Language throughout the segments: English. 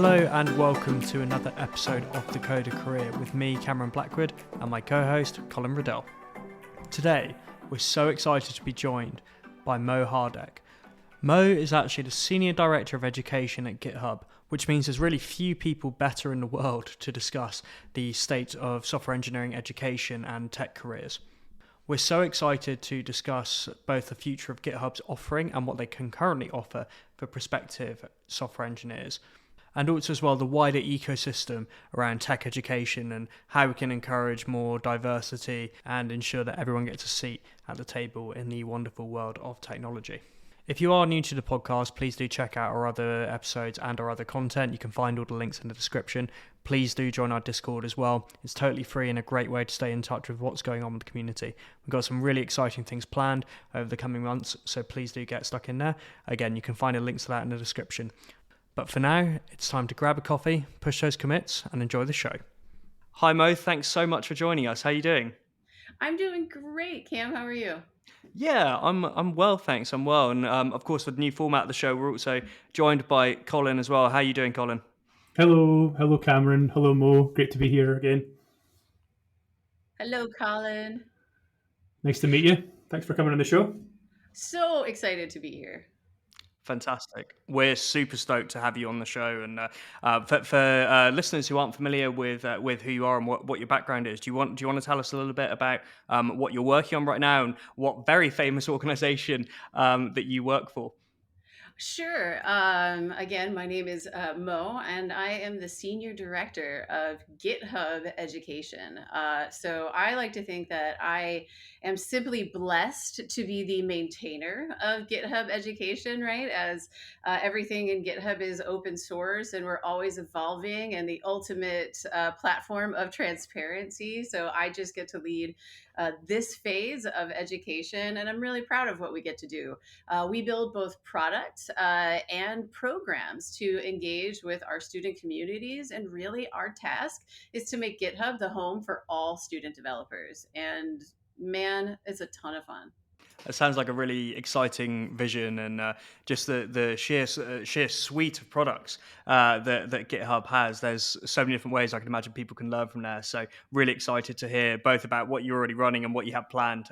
Hello and welcome to another episode of The Coder Career with me, Cameron Blackwood, and my co-host, Colin Riddell. Today, we're so excited to be joined by Mo Hardek. Mo is actually the Senior Director of Education at GitHub, which means there's really few people better in the world to discuss the state of software engineering education and tech careers. We're so excited to discuss both the future of GitHub's offering and what they can currently offer for prospective software engineers, and also as well the wider ecosystem around tech education and how we can encourage more diversity and ensure that everyone gets a seat at the table in the wonderful world of technology. If you are new to the podcast, please do check out our other episodes and our other content. You can find all the links in the description. Please do join our Discord as well. It's totally free and a great way to stay in touch with what's going on with the community. We've got some really exciting things planned over the coming months, so please do get stuck in there. Again, you can find a link to that in the description. But for now, it's time to grab a coffee, push those commits, and enjoy the show. Hi Mo, thanks so much for joining us. How are you doing? I'm doing great, Cam. How are you? Yeah, I'm well, thanks. I'm well, and of course, with the new format of the show, we're also joined by Colin as well. How are you doing, Colin? Hello Cameron. Hello Mo. Great to be here again. Hello, Colin. Nice to meet you. Thanks for coming on the show. So excited to be here. Fantastic. We're super stoked to have you on the show. And for listeners who aren't familiar with who you are and what your background is, do you want to tell us a little bit about what you're working on right now and what very famous organization that you work for? Sure. Again, my name is Mo, and I am the Senior Director of GitHub Education. So I like to think that I am simply blessed to be the maintainer of GitHub Education, right? As everything in GitHub is open source and we're always evolving and the ultimate platform of transparency. So I just get to lead this phase of education, and I'm really proud of what we get to do. We build both products and programs to engage with our student communities. And really, our task is to make GitHub the home for all student developers. And man, it's a ton of fun. It sounds like a really exciting vision, and just the sheer suite of products that GitHub has. There's so many different ways I can imagine people can learn from there. So really excited to hear both about what you're already running and what you have planned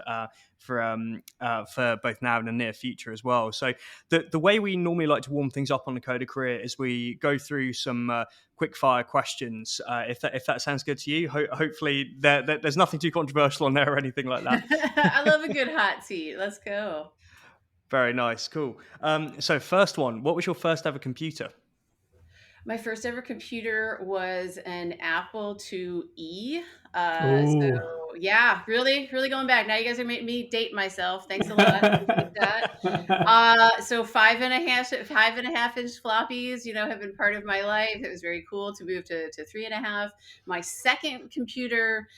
for both now and the near future as well. So the way we normally like to warm things up on the Coder Career is we go through some quick fire questions. If that sounds good to you, hopefully there's nothing too controversial on there or anything like that. I love a good hot seat. Let's go. Very nice, cool. So first one, what was your first ever computer? My first ever computer was an Apple IIe. Oh. So yeah, really, really going back. Now you guys are making me date myself. Thanks a lot. Appreciate that. So 5.5 inch floppies, have been part of my life. It was very cool to move to 3.5. My second computer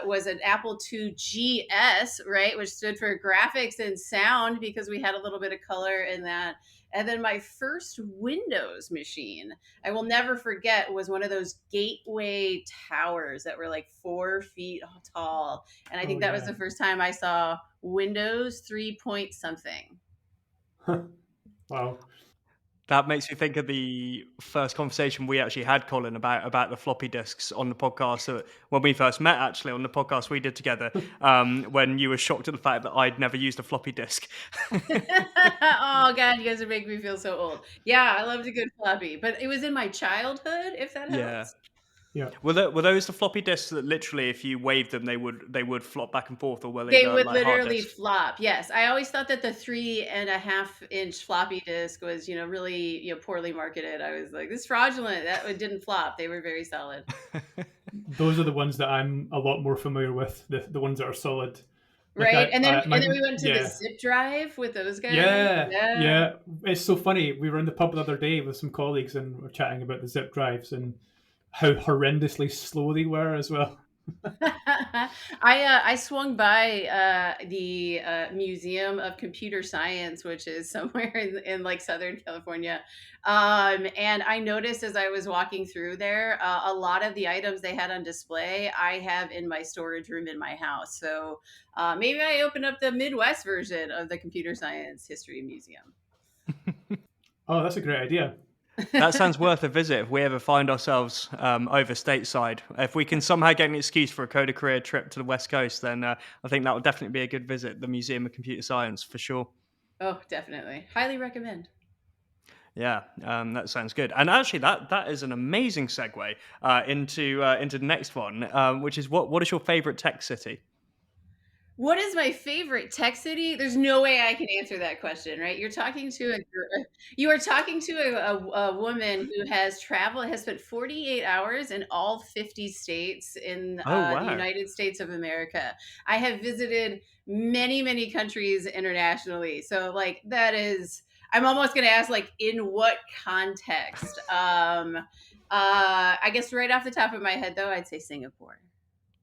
was an Apple II GS, right, which stood for graphics and sound because we had a little bit of color in that. And then my first Windows machine, I will never forget, was one of those gateway towers that were like 4 feet tall. And I think that was the first time I saw Windows 3 point something. Wow. That makes me think of the first conversation we actually had, Colin, about the floppy disks on the podcast. So when we first met, actually, on the podcast we did together, when you were shocked at the fact that I'd never used a floppy disk. Oh, God, you guys are making me feel so old. Yeah, I loved a good floppy, but it was in my childhood, if that helps. Yeah. Were those the floppy disks that literally, if you waved them, they would flop back and forth, or were They they would like hard literally disks? flop. Yes. I always thought that the 3.5 inch floppy disk was, really, poorly marketed. I was like, this is fraudulent. It didn't flop. They were very solid. Those are the ones that I'm a lot more familiar with, the ones that are solid. Like Right. And then we went to the yeah. zip drive with those guys. Yeah. It's so funny. We were in the pub the other day with some colleagues and we're chatting about the zip drives and how horrendously slow they were as well. I swung by the Museum of Computer Science, which is somewhere in like Southern California, and I noticed as I was walking through there, a lot of the items they had on display I have in my storage room in my house. So maybe I opened up the Midwest version of the Computer Science History Museum. Oh, that's a great idea. That sounds worth a visit if we ever find ourselves over stateside. If we can somehow get an excuse for a Coder Career trip to the West Coast, then I think that would definitely be a good visit, the Museum of Computer Science, for sure. Oh, definitely. Highly recommend. Yeah, that sounds good. And actually, that is an amazing segue into the next one, which is what is your favorite tech city? What is my favorite tech city? There's no way I can answer that question, right? You are talking to a woman who has spent 48 hours in all 50 states in Oh the wow, United States of America. I have visited many, many countries internationally. So like that is, I'm almost going to ask like in what context? I guess right off the top of my head though, I'd say Singapore.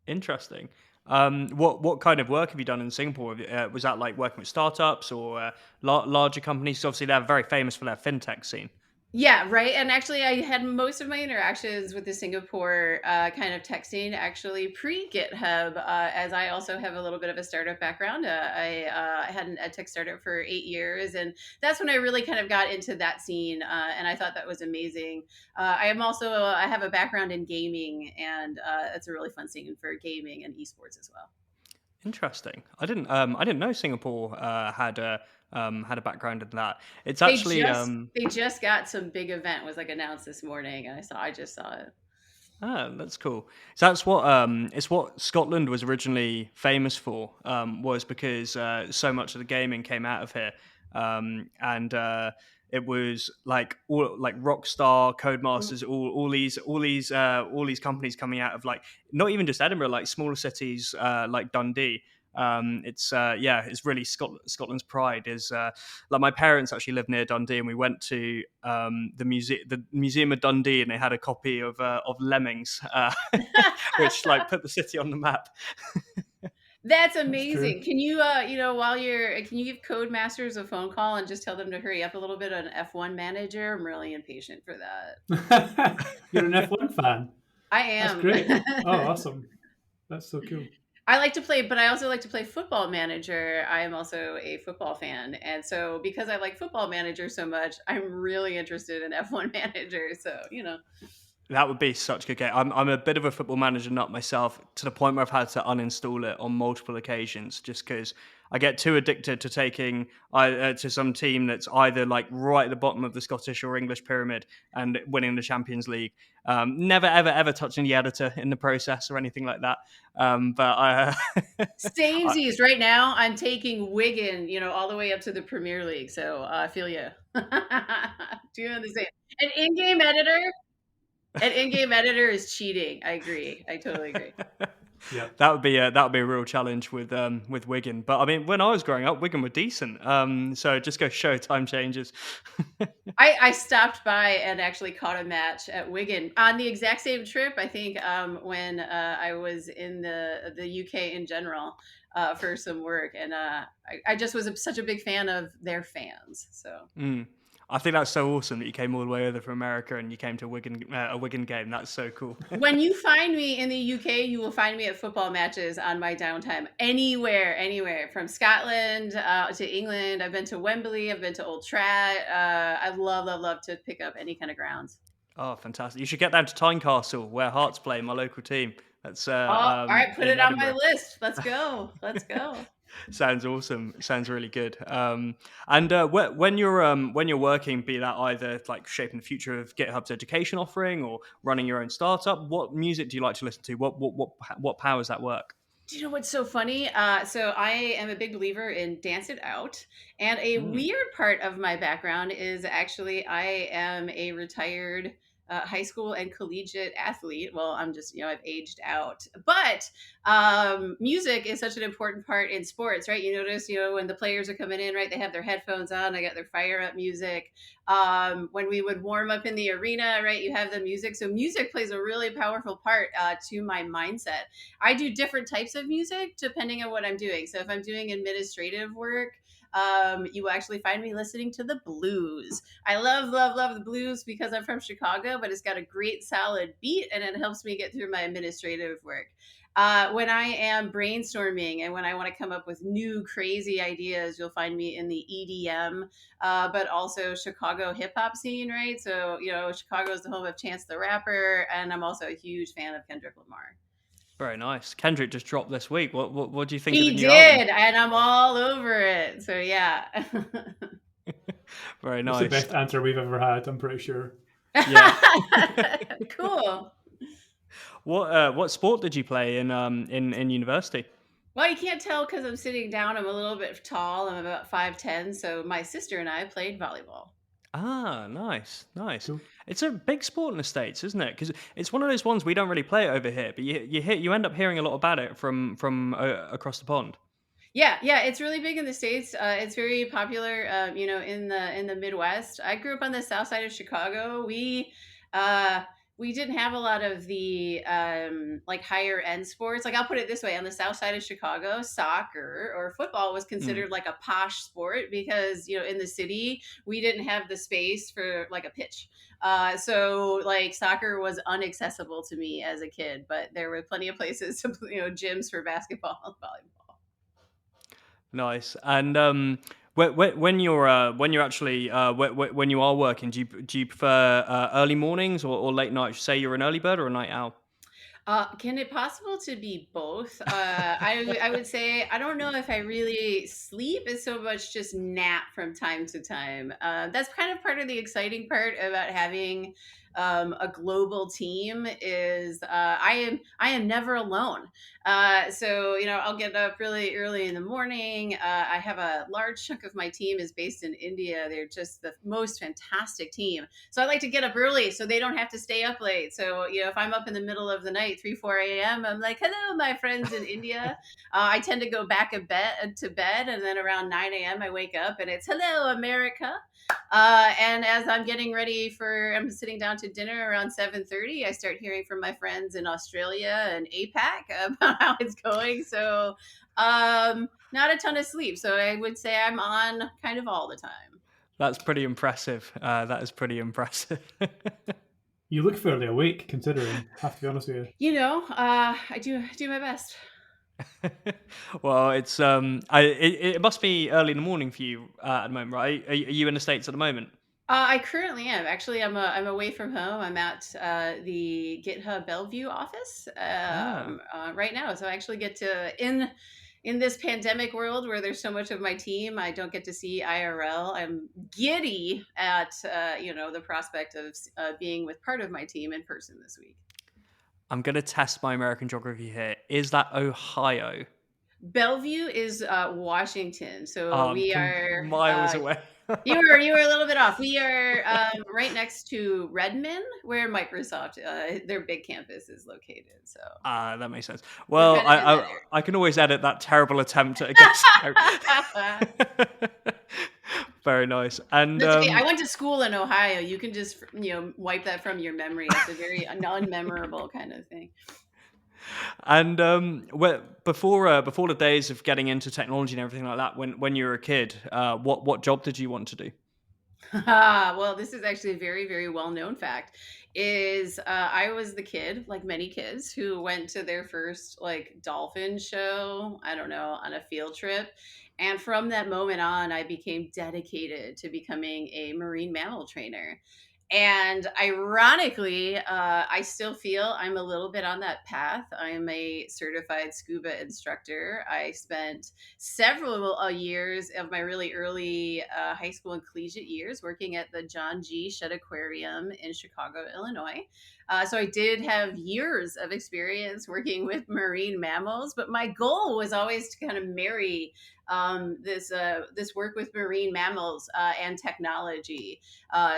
interesting. What kind of work have you done in Singapore? Was that like working with startups or larger companies? Obviously, they're very famous for their fintech scene. Yeah, right. And actually, I had most of my interactions with the Singapore kind of tech scene actually pre GitHub, as I also have a little bit of a startup background. I had an ed tech startup for 8 years, and that's when I really kind of got into that scene, and I thought that was amazing. I have a background in gaming, and it's a really fun scene for gaming and esports as well. Interesting. I didn't know Singapore had a background in that. It's They actually just they just got some big event was like announced this morning, and I just saw it. that's cool. So that's what it's what Scotland was originally famous for. Was because so much of the gaming came out of here, and it was like all like Rockstar, Codemasters, all these companies coming out of like not even just Edinburgh, like smaller cities like Dundee. It's really Scotland's pride is like my parents actually live near Dundee, and we went to the Museum of Dundee, and they had a copy of Lemmings, which like put the city on the map. That's That's true. amazing. Can you, can you give Codemasters a phone call and just tell them to hurry up a little bit on F1 Manager? I'm really impatient for that. You're an F1 fan. I That's am. great. Oh, awesome. That's so cool. I like to play, but I also like to play Football Manager. I am also a football fan. And so because I like Football Manager so much, I'm really interested in F1 Manager. So, That would be such a good game. I'm a bit of a football manager nut myself, to the point where I've had to uninstall it on multiple occasions, just because I get too addicted to taking to some team that's either like right at the bottom of the Scottish or English pyramid and winning the Champions League. Never ever touching the editor in the process or anything like that. But I, I Samesies. Right now, I'm taking Wigan, all the way up to the Premier League. So I feel you. Doing the same. An in-game editor An in-game editor is cheating. I agree. I totally agree. Yeah. that would be a real challenge with Wigan. But I mean, when I was growing up, Wigan were decent. So just go show time changes. I stopped by and actually caught a match at Wigan on the exact same trip. I think when I was in the UK in general for some work, and I just was such a big fan of their fans. So Mm. I think that's so awesome that you came all the way over from America and you came to a Wigan game. That's so cool. when you find me in the UK, you will find me at football matches on my downtime. Anywhere from Scotland to England. I've been to Wembley. I've been to Old Trafford. I love to pick up any kind of grounds. Oh, fantastic! You should get down to Tynecastle, where Hearts play, my local team. That's Oh, all right, put in it on my Edinburgh. list. Let's go. Let's go. Sounds awesome. Sounds really good. And when you're working, be that either like shaping the future of GitHub's education offering or running your own startup, what music do you like to listen to? What powers that work? Do you know what's so funny? So I am a big believer in Dance It Out. And a Mm. weird part of my background is actually I am a retired high school and collegiate athlete. Well, I'm just, I've aged out. But music is such an important part in sports, right? You notice, when the players are coming in, right, they have their headphones on, they got their fire up music. When we would warm up in the arena, right, you have the music. So music plays a really powerful part to my mindset. I do different types of music depending on what I'm doing. So if I'm doing administrative work, you will actually find me listening to the blues. I love the blues because I'm from Chicago, but it's got a great solid beat and it helps me get through my administrative work. When I am brainstorming and when I want to come up with new crazy ideas, you'll find me in the EDM, but also Chicago hip hop scene, right? So, Chicago is the home of Chance the Rapper, and I'm also a huge fan of Kendrick Lamar. Very nice. Kendrick just dropped this week. What do you think of the He new album? did, and I'm all over it. So, yeah. Very It's the nice. best answer we've ever had, I'm pretty sure. Yeah. Cool. What sport did you play in university? Well, you can't tell because I'm sitting down. I'm a little bit tall. I'm about 5'10". So my sister and I played volleyball. Ah, nice, nice. Cool. It's a big sport in the States, isn't it? Because it's one of those ones we don't really play it over here, but you end up hearing a lot about it from across the pond. Yeah, it's really big in the States. It's very popular, in the Midwest. I grew up on the south side of Chicago. Uh, we didn't have a lot of the like higher end sports. Like I'll put it this way: on the south side of Chicago, soccer or football was Mm. considered like a posh sport because in the city we didn't have the space for like a pitch. So like soccer was inaccessible to me as a kid, but there were plenty of places to gyms for basketball and volleyball. Nice. And when you're actually when you are working, do you prefer early mornings or late nights? Say you're an early bird or a night owl? Can it possible to be both? I would say I don't know if I really sleep as so much just nap from time to time. That's kind of part of the exciting part about having a global team is I am never alone. So I'll get up really early in the morning. I have a large chunk of my team is based in India. They're just the most fantastic team. So I like to get up early so they don't have to stay up late. So, if I'm up in the middle of the night, 3, 4 a.m., I'm like, hello, my friends in India. I tend to go back to bed. And then around 9 a.m., I wake up and it's hello, America. And as I'm sitting down to dinner around 7:30. I start hearing from my friends in Australia and APAC about how it's going. So, not a ton of sleep. So I would say I'm on kind of all the time. That's pretty impressive. That is pretty impressive. You look fairly awake, considering, I have to be honest with you. I do my best. Well, it must be early in the morning for you at the moment, right? Are you in the States at the moment? I currently am. Actually, I'm away from home. I'm at the GitHub Bellevue office Ah. right now. So I actually get to in this pandemic world where there's so much of my team I don't get to see IRL. I'm giddy at the prospect of being with part of my team in person this week. I'm going to test my American geography here. Is that Ohio? Bellevue is Washington. So I'm we are miles away. you were a little bit off. We are right next to Redmond, where Microsoft their big campus is located. So That makes sense. we're Well, kind of in that I can always edit that terrible attempt at a guess area. out. Very nice. And That's okay. I went to school in Ohio. You can just wipe that from your memory. It's a very non-memorable kind of thing. And before the days of getting into technology and everything like that, when you were a kid, what job did you want to do? Well, this is actually a very, very well-known fact. Is I was the kid, like many kids, who went to their first like dolphin show. I don't know, on a field trip, and from that moment on, I became dedicated to becoming a marine mammal trainer. And ironically, I still feel I'm a little bit on that path. I'm a certified scuba instructor. I spent several years of my really early high school and collegiate years working at the John G. Shedd Aquarium in Chicago, Illinois. So I did have years of experience working with marine mammals, but my goal was always to kind of marry this work with marine mammals and technology.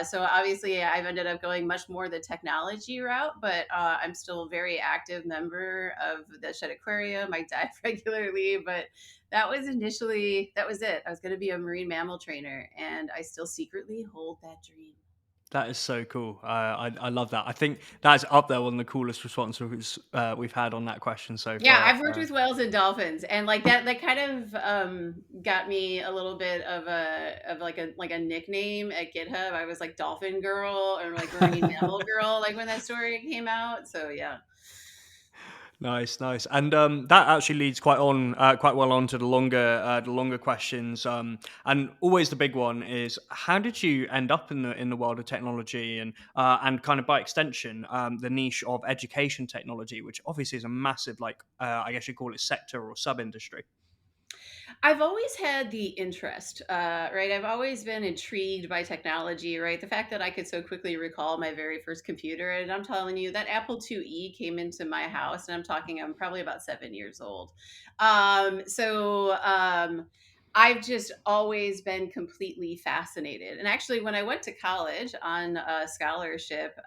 So obviously, I've ended up going much more the technology route, but I'm still a very active member of the Shedd Aquarium. I dive regularly, but that was it. I was going to be a marine mammal trainer, and I still secretly hold that dream. That is so cool. I love that. I think that's up there one of the coolest responses we've had on that question so Yeah, far. I've worked with whales and dolphins, and like that kind of got me a little bit of a nickname at GitHub. I was like Dolphin Girl or like Marine Mammal Girl, like when that story came out. So yeah. Nice, nice, and that actually leads quite well on to the longer questions. And always the big one is, how did you end up in the world of technology, and kind of by extension, the niche of education technology, which obviously is a massive, like, I guess you call it sector or sub industry. I've always had the interest, right? I've always been intrigued by technology, right? The fact that I could so quickly recall my very first computer, and I'm telling you, that Apple IIe came into my house, and I'm probably about 7 years old. I've just always been completely fascinated. And actually, when I went to college on a scholarship,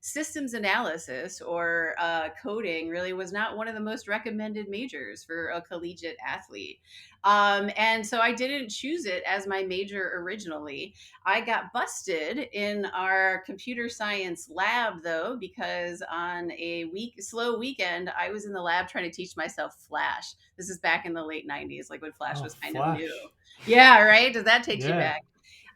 systems analysis or coding really was not one of the most recommended majors for a collegiate athlete. And so I didn't choose it as my major originally. I got busted in our computer science lab though, because on a slow weekend, I was in the lab trying to teach myself Flash. This is back in the late 90s, like when Flash Oh, was kind of new. Flash. Yeah, right. Does that take you Yeah, back?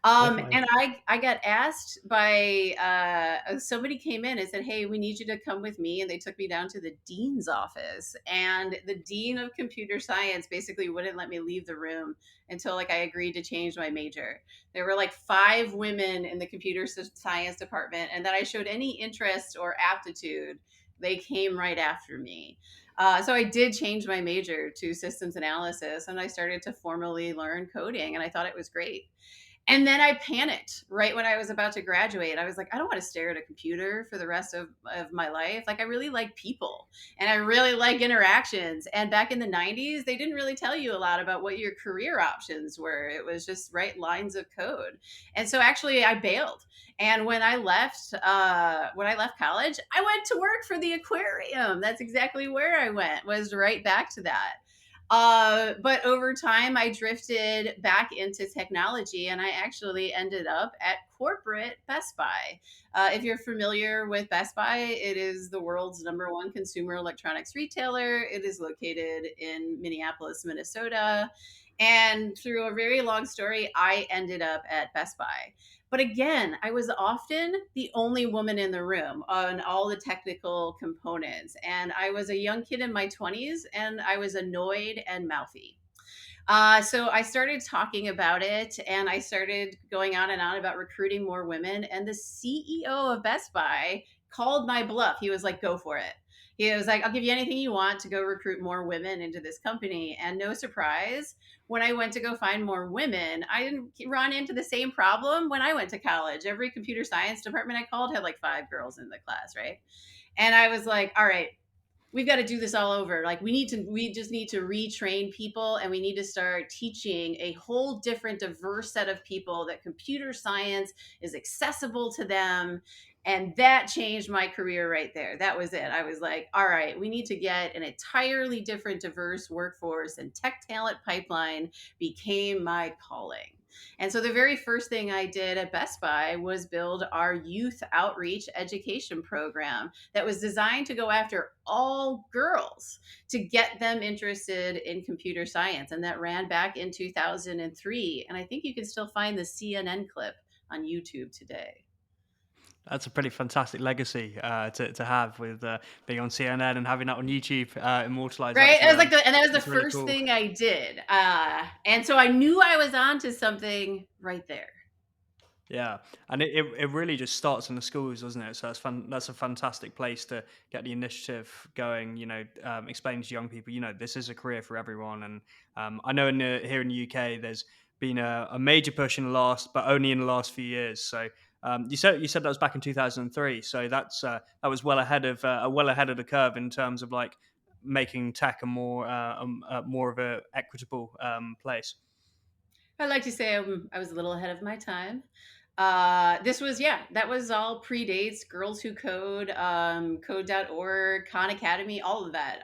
definitely. And I got asked by somebody came in and said, "Hey, we need you to come with me." And they took me down to the dean's office, and the dean of computer science basically wouldn't let me leave the room until like I agreed to change my major. There were like 5 women in the computer science department, and that I showed any interest or aptitude, they came right after me. So I did change my major to systems analysis, and I started to formally learn coding, and I thought it was great. And then I panicked right when I was about to graduate. I was like, I don't want to stare at a computer for the rest of my life. Like, I really like people and I really like interactions. And back in the 90s, they didn't really tell you a lot about what your career options were. It was just write lines of code. And so actually, I bailed. And when I left college, I went to work for the aquarium. That's exactly where I went, was right back to that. But over time, I drifted back into technology and I actually ended up at corporate Best Buy. If you're familiar with Best Buy, it is the world's #1 consumer electronics retailer. It is located in Minneapolis, Minnesota. And through a very long story, I ended up at Best Buy. But again, I was often the only woman in the room on all the technical components. And I was a young kid in my 20s and I was annoyed and mouthy. So I started talking about it and I started going on and on about recruiting more women. And the CEO of Best Buy called my bluff. He was like, go for it. He was like, I'll give you anything you want to go recruit more women into this company. And no surprise, when I went to go find more women, I didn't run into the same problem when I went to college. Every computer science department I called had like 5 girls in the class, right? And I was like, all right, we've got to do this all over. Like we just need to retrain people and we need to start teaching a whole different diverse set of people that computer science is accessible to them. And that changed my career right there. That was it. I was like, all right, we need to get an entirely different diverse workforce, and tech talent pipeline became my calling. And so the very first thing I did at Best Buy was build our youth outreach education program that was designed to go after all girls to get them interested in computer science. And that ran back in 2003. And I think you can still find the CNN clip on YouTube today. That's a pretty fantastic legacy to have with being on CNN and having that on YouTube immortalized. Right. And that was the That's really first cool. thing I did. And so I knew I was on to something right there. Yeah, and it really just starts in the schools, doesn't it? So that's fun. That's a fantastic place to get the initiative going. Explaining to young people, this is a career for everyone. And I know here in the UK, there's been a major push but only in the last few years. So you said that was back in 2003. So that was well ahead of the curve in terms of like making tech a more of a equitable place. I like to say I was a little ahead of my time. That was all predates Girls Who Code, Code.org, Khan Academy, all of that.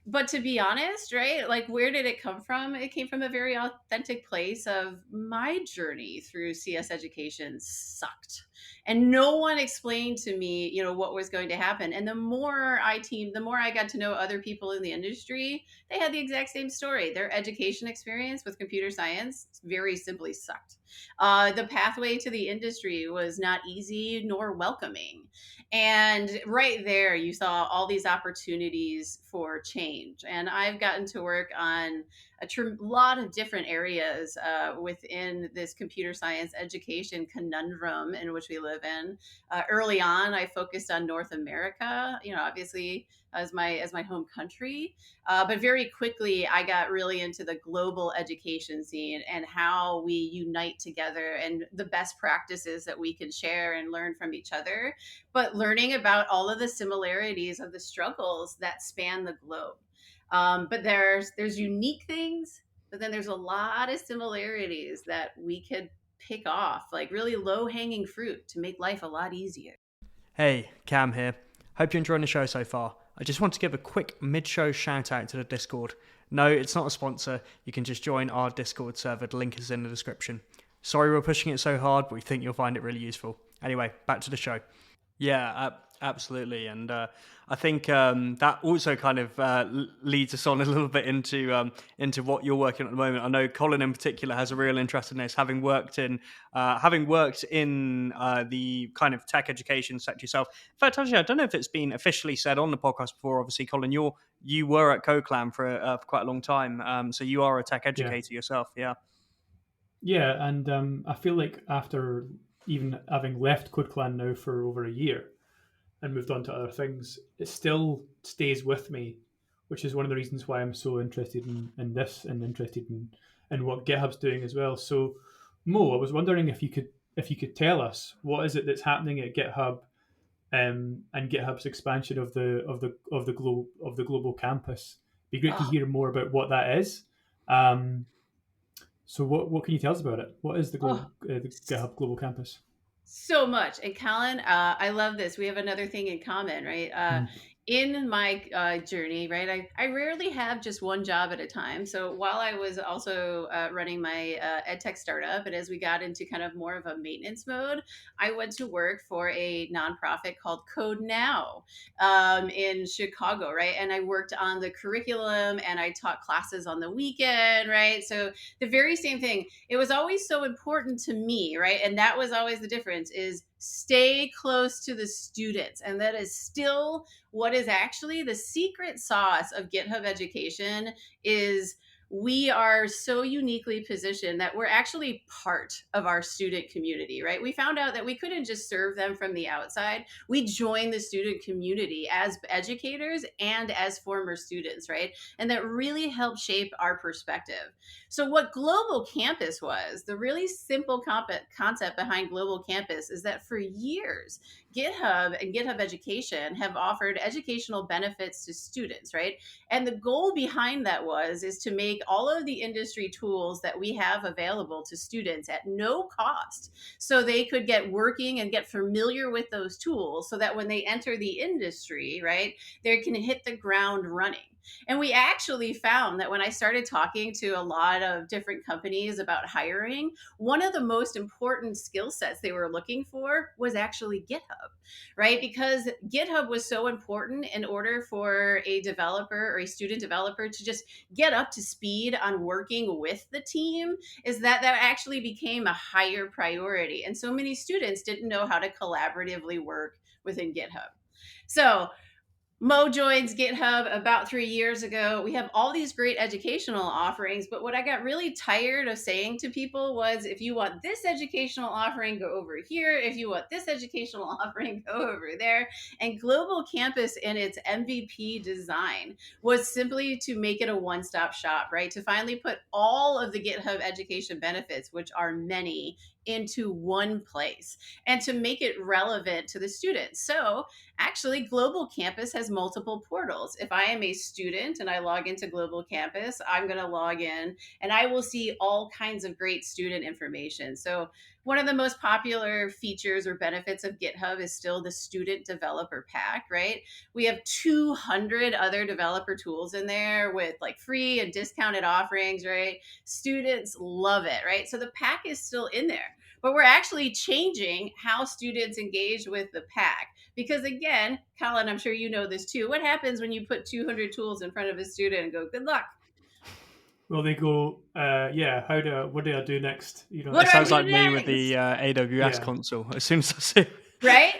But to be honest, right? Like, where did it come from? It came from a very authentic place of my journey through CS education sucked. And no one explained to me, what was going to happen. And the more I got to know other people in the industry, they had the exact same story. Their education experience with computer science very simply sucked. The pathway to the industry was not easy nor welcoming. And right there, you saw all these opportunities for change. And I've gotten to work on lot of different areas within this computer science education conundrum in which we live in. Early on, I focused on North America, obviously as my home country. But very quickly, I got really into the global education scene and how we unite together and the best practices that we can share and learn from each other, but learning about all of the similarities of the struggles that span the globe. But there's unique things, but then there's a lot of similarities that we could pick off, like really low hanging fruit to make life a lot easier. Hey, Cam here. Hope you're enjoying the show so far. I just want to give a quick mid-show shout out to the Discord. No, it's not a sponsor. You can just join our Discord server. The link is in the description. Sorry we're pushing it so hard, but we think you'll find it really useful. Anyway, back to the show. Yeah, absolutely. And I think that also kind of leads us on a little bit into what you're working on at the moment. I know Colin in particular has a real interest in this, having worked in the kind of tech education sector yourself. In fact, actually, I don't know if it's been officially said on the podcast before. Obviously, Colin, you were at CoClam for quite a long time, so you are a tech educator yourself. Yeah. Yeah, and I feel like after even having left CodeClan now for over a year and moved on to other things, it still stays with me, which is one of the reasons why I'm so interested in this and interested in what GitHub's doing as well. So, Mo, I was wondering if you could tell us what is it that's happening at GitHub, and GitHub's expansion of the global campus. It'd be great to Oh, hear more about what that is. Um, so what can you tell us about it? What is oh, the GitHub Global Campus? so much. And Colin, I love this. We have another thing in common, right? Mm. In my journey, right, I rarely have just one job at a time. So while I was also running my ed tech startup, and as we got into kind of more of a maintenance mode, I went to work for a nonprofit called Code Now in Chicago, right? And I worked on the curriculum and I taught classes on the weekend, right? So the very same thing. It was always so important to me, right? And that was always the difference, is stay close to the students. And that is still what is actually the secret sauce of GitHub Education. Is we are so uniquely positioned that we're actually part of our student community, right? We found out that we couldn't just serve them from the outside. We joined the student community as educators and as former students, right? And that really helped shape our perspective. So, what Global Campus was, the really simple concept behind Global Campus, is that for years, GitHub and GitHub Education have offered educational benefits to students, right? And the goal behind that is to make all of the industry tools that we have available to students at no cost, so they could get working and get familiar with those tools, so that when they enter the industry, right, they can hit the ground running. And we actually found that when I started talking to a lot of different companies about hiring, one of the most important skill sets they were looking for was actually GitHub, right? Because GitHub was so important in order for a developer or a student developer to just get up to speed on working with the team, is that actually became a higher priority. And so many students didn't know how to collaboratively work within GitHub. So Mo joins GitHub about 3 years ago. We have all these great educational offerings, but what I got really tired of saying to people was, if you want this educational offering, go over here. If you want this educational offering, go over there. And Global Campus in its MVP design was simply to make it a one-stop shop, right? To finally put all of the GitHub education benefits, which are many, into one place, and to make it relevant to the students. So actually, Global Campus has multiple portals. If I am a student and I log into Global Campus, I'm going to log in and I will see all kinds of great student information. So one of the most popular features or benefits of GitHub is still the student developer pack, right? We have 200 other developer tools in there with like free and discounted offerings, right? Students love it, right? So the pack is still in there, but we're actually changing how students engage with the pack. Because again, Colin, I'm sure you know this too. What happens when you put 200 tools in front of a student and go, good luck? Well, they go, what do I do next? You know, What It do I sounds do like me with next? the AWS Yeah. console. As soon as I see Right?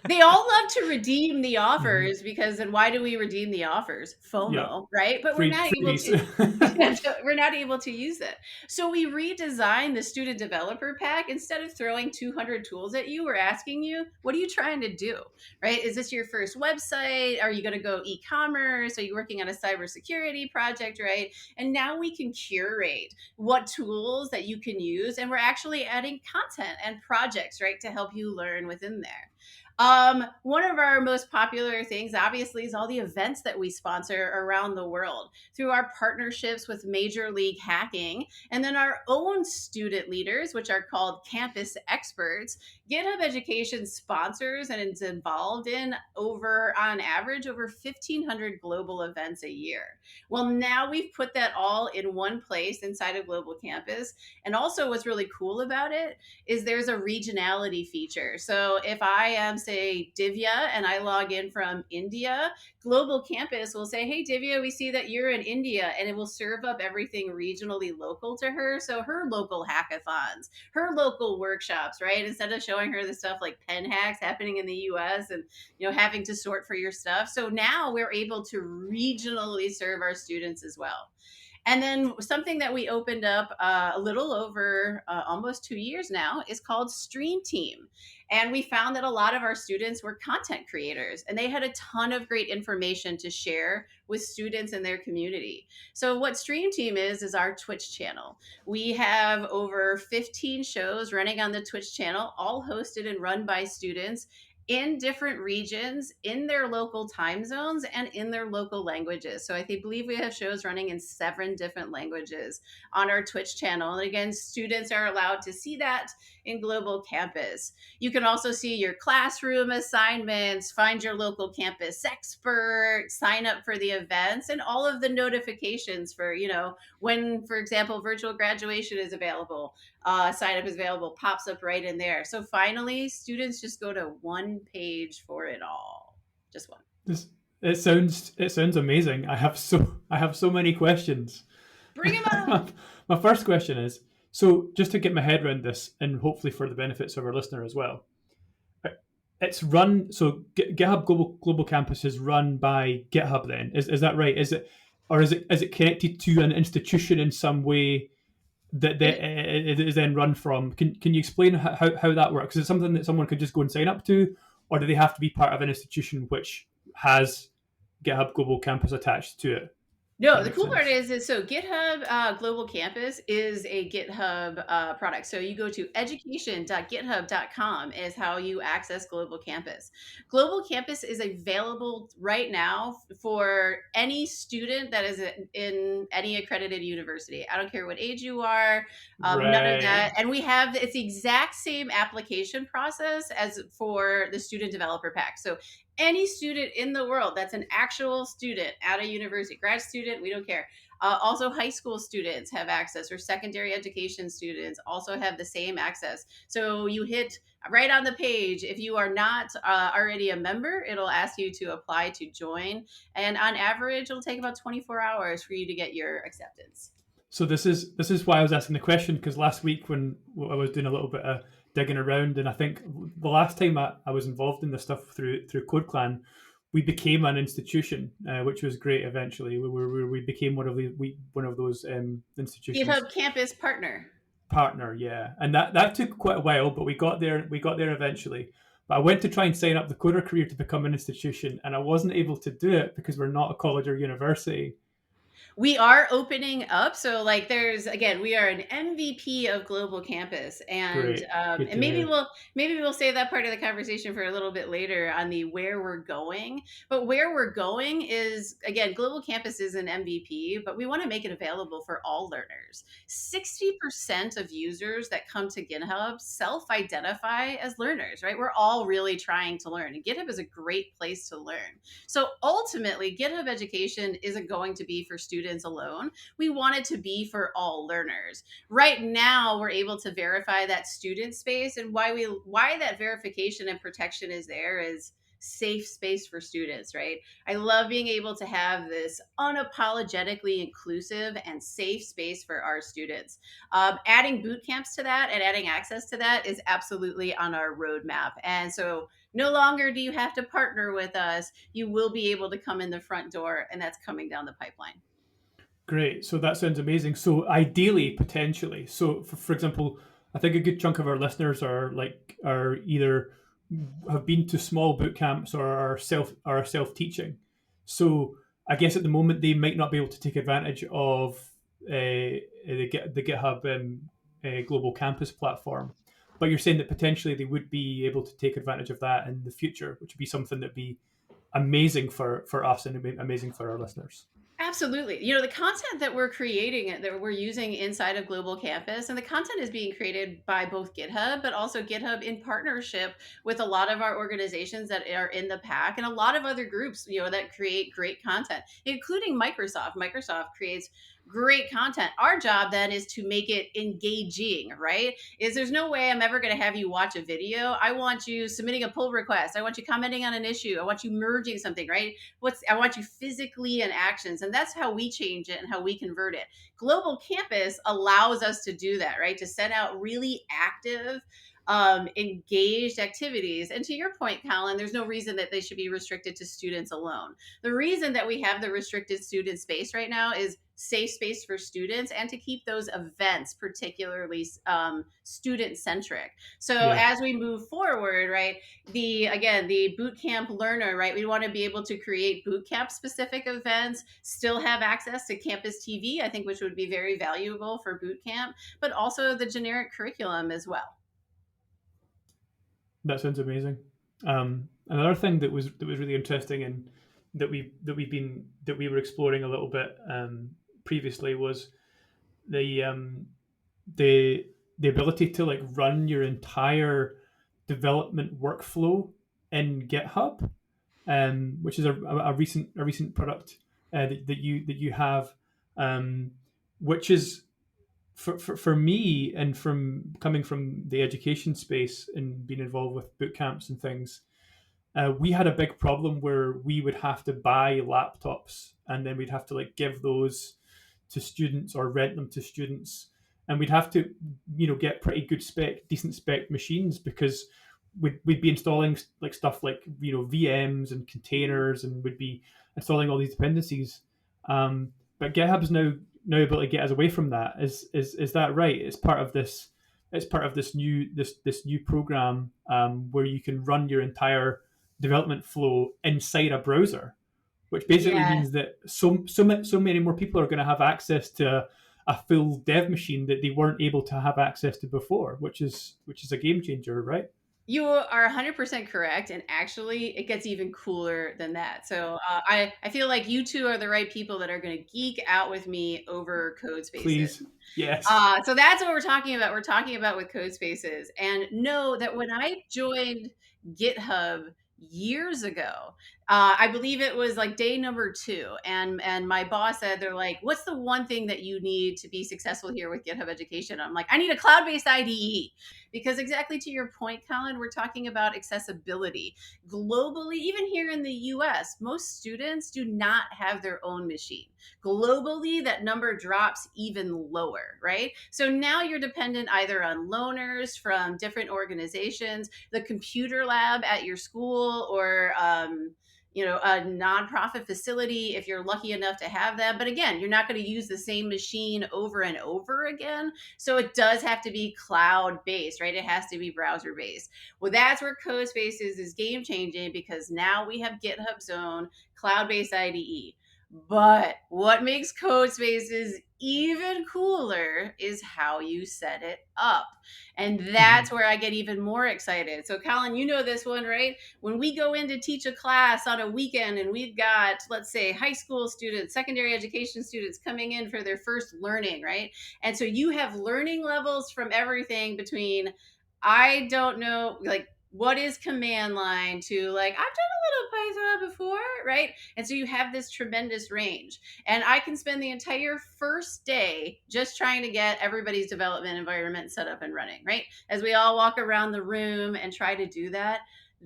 They all love to redeem the Mm-hmm. offers because then why do we redeem the offers? FOMO, right? But we're not able freebies. to we're not able to use it. So we redesigned the student developer pack. Instead of throwing 200 tools at you, we're asking you, what are you trying to do? Right? Is this your first website? Are you going to go e-commerce? Are you working on a cybersecurity project, right? And now we can curate what tools that you can use, and we're actually adding content and projects, right, to help you learn within there. One of our most popular things, obviously, is all the events that we sponsor around the world through our partnerships with Major League Hacking, and then our own student leaders, which are called campus experts. GitHub Education sponsors and is involved in on average, over 1,500 global events a year. Well, now we've put that all in one place inside of Global Campus. And also what's really cool about it is there's a regionality feature. So if I am, say, Divya, and I log in from India, Global Campus will say, hey, Divya, we see that you're in India, and it will serve up everything regionally local to her. So her local hackathons, her local workshops, right? Instead of showing her the stuff like pen hacks happening in the US and, having to sort for your stuff. So now we're able to regionally serve our students as well. And then something that we opened up a little over almost 2 years now is called Stream Team. And we found that a lot of our students were content creators, and they had a ton of great information to share with students in their community. So what Stream Team is our Twitch channel. We have over 15 shows running on the Twitch channel, all hosted and run by students in different regions, in their local time zones, and in their local languages. So I believe we have shows running in 7 different languages on our Twitch channel. And again, students are allowed to see that in Global Campus. You can also see your classroom assignments, find your local campus expert, sign up for the events, and all of the notifications for, when, for example, virtual graduation is available. Sign up is available, pops up right in there. So finally, students just go to one page for it all. Just one. It sounds amazing. I have so many questions. Bring them up. My first question is, so just to get my head around this, and hopefully for the benefits of our listener as well, it's run, so GitHub Global Campus is run by GitHub then, is that right? Is it connected to an institution in some way that it is then run from? Can you explain how that works? Is it something that someone could just go and sign up to, or do they have to be part of an institution which has GitHub Global Campus attached to it? No, the cool part is so GitHub Global Campus is a GitHub product. So you go to education.github.com is how you access Global Campus. Global Campus is available right now for any student that is in any accredited university. I don't care what age you are, none of that. And it's the exact same application process as for the student developer pack. So any student in the world that's an actual student at a university, grad student, we don't care. Also, high school students have access, or secondary education students also have the same access. So you hit right on the page. If you are not already a member, it'll ask you to apply to join. And on average, it'll take about 24 hours for you to get your acceptance. So this is why I was asking the question, because last week when I was doing a little bit of digging around, and I think the last time I was involved in this stuff through CodeClan, we became an institution, which was great. Eventually, we became one of those institutions. GitHub Campus partner, yeah, and that took quite a while, but we got there eventually. But I went to try and sign up the Coder Career to become an institution, and I wasn't able to do it because we're not a college or university. We are opening up. So like there's again, we are an MVP of Global Campus, Great. Good and to hear. maybe we'll save that part of the conversation for a little bit later on the where we're going. But where we're going is again, Global Campus is an MVP, but we want to make it available for all learners. 60% of users that come to GitHub self-identify as learners, right? We're all really trying to learn, and GitHub is a great place to learn. So ultimately, GitHub Education isn't going to be for students alone. We want it to be for all learners. Right now, we're able to verify that student space, and why that verification and protection is there is safe space for students, right? I love being able to have this unapologetically inclusive and safe space for our students. Adding boot camps to that and adding access to that is absolutely on our roadmap. And so no longer do you have to partner with us. You will be able to come in the front door, and that's coming down the pipeline. Great. So that sounds amazing. So ideally, potentially, so for example, I think a good chunk of our listeners are either have been to small boot camps or are self teaching. So I guess at the moment they might not be able to take advantage of the GitHub Global Campus platform. But you're saying that potentially they would be able to take advantage of that in the future, which would be something that'd be amazing for us and amazing for our listeners. Absolutely. You know, the content that we're creating, that we're using inside of Global Campus, and the content is being created by both GitHub, but also GitHub in partnership with a lot of our organizations that are in the pack and a lot of other groups, you know, that create great content, including Microsoft. Microsoft creates great content. Our job then is to make it engaging, right? Is there's no way I'm ever going to have you watch a video. I want you submitting a pull request. I want you commenting on an issue. I want you merging something, right? I want you physically in actions, and that's how we change it and how we convert it. Global Campus allows us to do that, right? To send out really active engaged activities. And to your point, Colin, there's no reason that they should be restricted to students alone. The reason that we have the restricted student space right now is safe space for students and to keep those events particularly student centric. So Yeah. as we move forward, right, the boot camp learner, right, we want to be able to create boot camp specific events, still have access to campus TV, I think, which would be very valuable for boot camp, but also the generic curriculum as well. That sounds amazing. Another thing that was really interesting and that we were exploring a little bit previously was the the ability to like run your entire development workflow in GitHub, which is a recent product that you have, which is for me, and from coming from the education space and being involved with boot camps and things, we had a big problem where we would have to buy laptops and then we'd have to like give those to students or rent them to students, and we'd have to get pretty good decent spec machines because we'd be installing like stuff like VMs and containers, and we'd be installing all these dependencies. But GitHub's now able to get us away from that. Is that right? It's part of this new program where you can run your entire development flow inside a browser, which basically Yeah. means that so many more people are going to have access to a full dev machine that they weren't able to have access to before, which is a game changer, right? You are 100% correct. And actually, it gets even cooler than that. So I feel like you two are the right people that are going to geek out with me over code spaces. Please, yes, So that's what we're talking about. We're talking about with code spaces. And know that when I joined GitHub years ago, I believe it was like day number 2, and my boss said, they're like, "What's the one thing that you need to be successful here with GitHub Education?" I'm like, "I need a cloud-based IDE," because exactly to your point, Colin, we're talking about accessibility globally. Even here in the U.S., most students do not have their own machine. Globally, that number drops even lower, right? So now you're dependent either on loaners from different organizations, the computer lab at your school, or a nonprofit facility if you're lucky enough to have that. But again, you're not going to use the same machine over and over again. So it does have to be cloud based, right? It has to be browser based. Well, that's where CodeSpaces is game changing, because now we have GitHub's own cloud based IDE. But what makes code spaces even cooler is how you set it up. And that's where I get even more excited. So, Colin, you know this one, right? When we go in to teach a class on a weekend and we've got, let's say, high school students, secondary education students coming in for their first learning, right? And so you have learning levels from everything between, I don't know, like, what is command line to like, I've done a little Python before, right? And so you have this tremendous range. And I can spend the entire first day just trying to get everybody's development environment set up and running, right? As we all walk around the room and try to do that.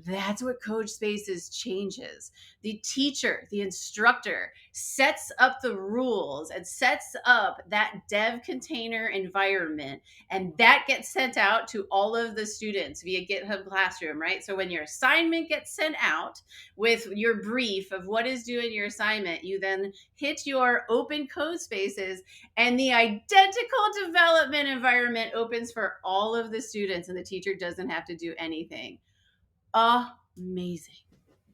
That's what Code Spaces changes. The teacher, the instructor sets up the rules and sets up that dev container environment, and that gets sent out to all of the students via GitHub Classroom, right? So when your assignment gets sent out with your brief of what is due in your assignment, you then hit your open code spaces and the identical development environment opens for all of the students and the teacher doesn't have to do anything. Amazing.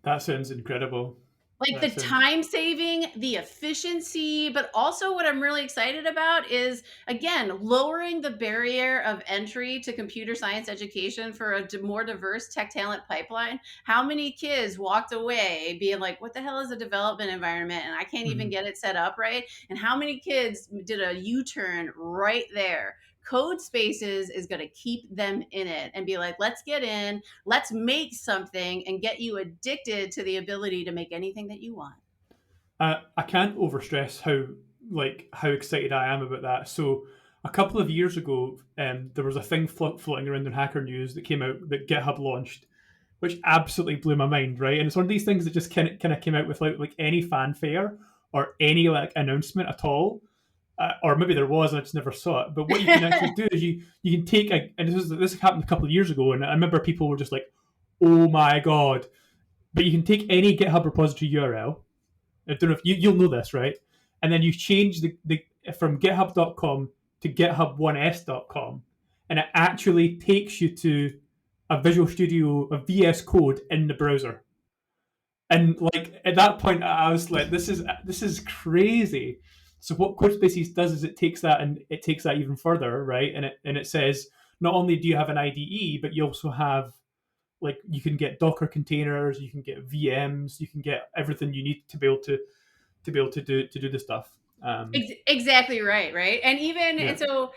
That sounds incredible. Like the time saving, the efficiency, but also what I'm really excited about is, again, lowering the barrier of entry to computer science education for a more diverse tech talent pipeline. How many kids walked away being like, what the hell is a development environment? And I can't even get it set up right. And how many kids did a U-turn right there? Code Spaces is going to keep them in it and be like, let's get in, let's make something and get you addicted to the ability to make anything that you want. I can't overstress how excited I am about that. So a couple of years ago, there was a thing floating around in Hacker News that came out that GitHub launched, which absolutely blew my mind, right? And it's one of these things that just kind of came out without like any fanfare or any like announcement at all. Or maybe there was and I just never saw it. But what you can actually do is you can take and this happened a couple of years ago, and I remember people were just like, "Oh my god!" But you can take any GitHub repository URL. I don't know if you'll know this, right? And then you change the from GitHub.com to GitHub1s.com, and it actually takes you to a Visual Studio, a VS Code in the browser. And like at that point, I was like, "This is crazy." So what CodeSpaces does is it takes that even further, right? And it says not only do you have an IDE, but you also have like you can get Docker containers, you can get VMs, you can get everything you need to be able to do the stuff. Exactly right. And even and so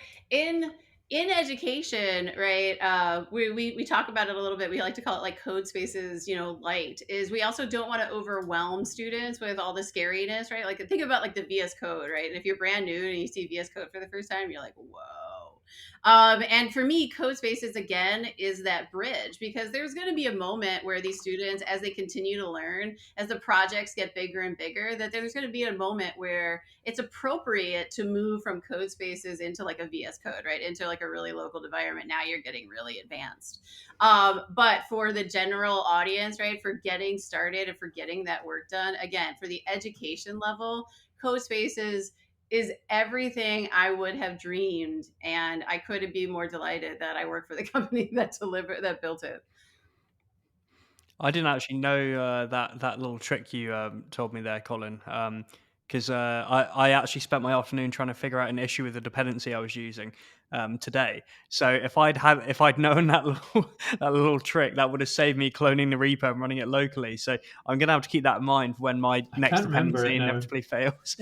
in education, right, we talk about it a little bit. We like to call it like Code Spaces, light, is we also don't want to overwhelm students with all the scariness, right? Like think about like the VS Code, right? And if you're brand new and you see VS Code for the first time, you're like, whoa. And for me, Code Spaces again is that bridge, because there's going to be a moment where these students, as they continue to learn, as the projects get bigger and bigger, that there's going to be a moment where it's appropriate to move from Code Spaces into like a VS Code, right? Into like a really local environment. Now you're getting really advanced. But for the general audience, right, for getting started and for getting that work done, again, for the education level, Code Spaces is everything I would have dreamed, and I couldn't be more delighted that I work for the company that built it. I didn't actually know that little trick you told me there, Colin. Because I actually spent my afternoon trying to figure out an issue with the dependency I was using today. So if I'd known that little trick, that would have saved me cloning the repo and running it locally. So I'm gonna have to keep that in mind when my next dependency inevitably fails.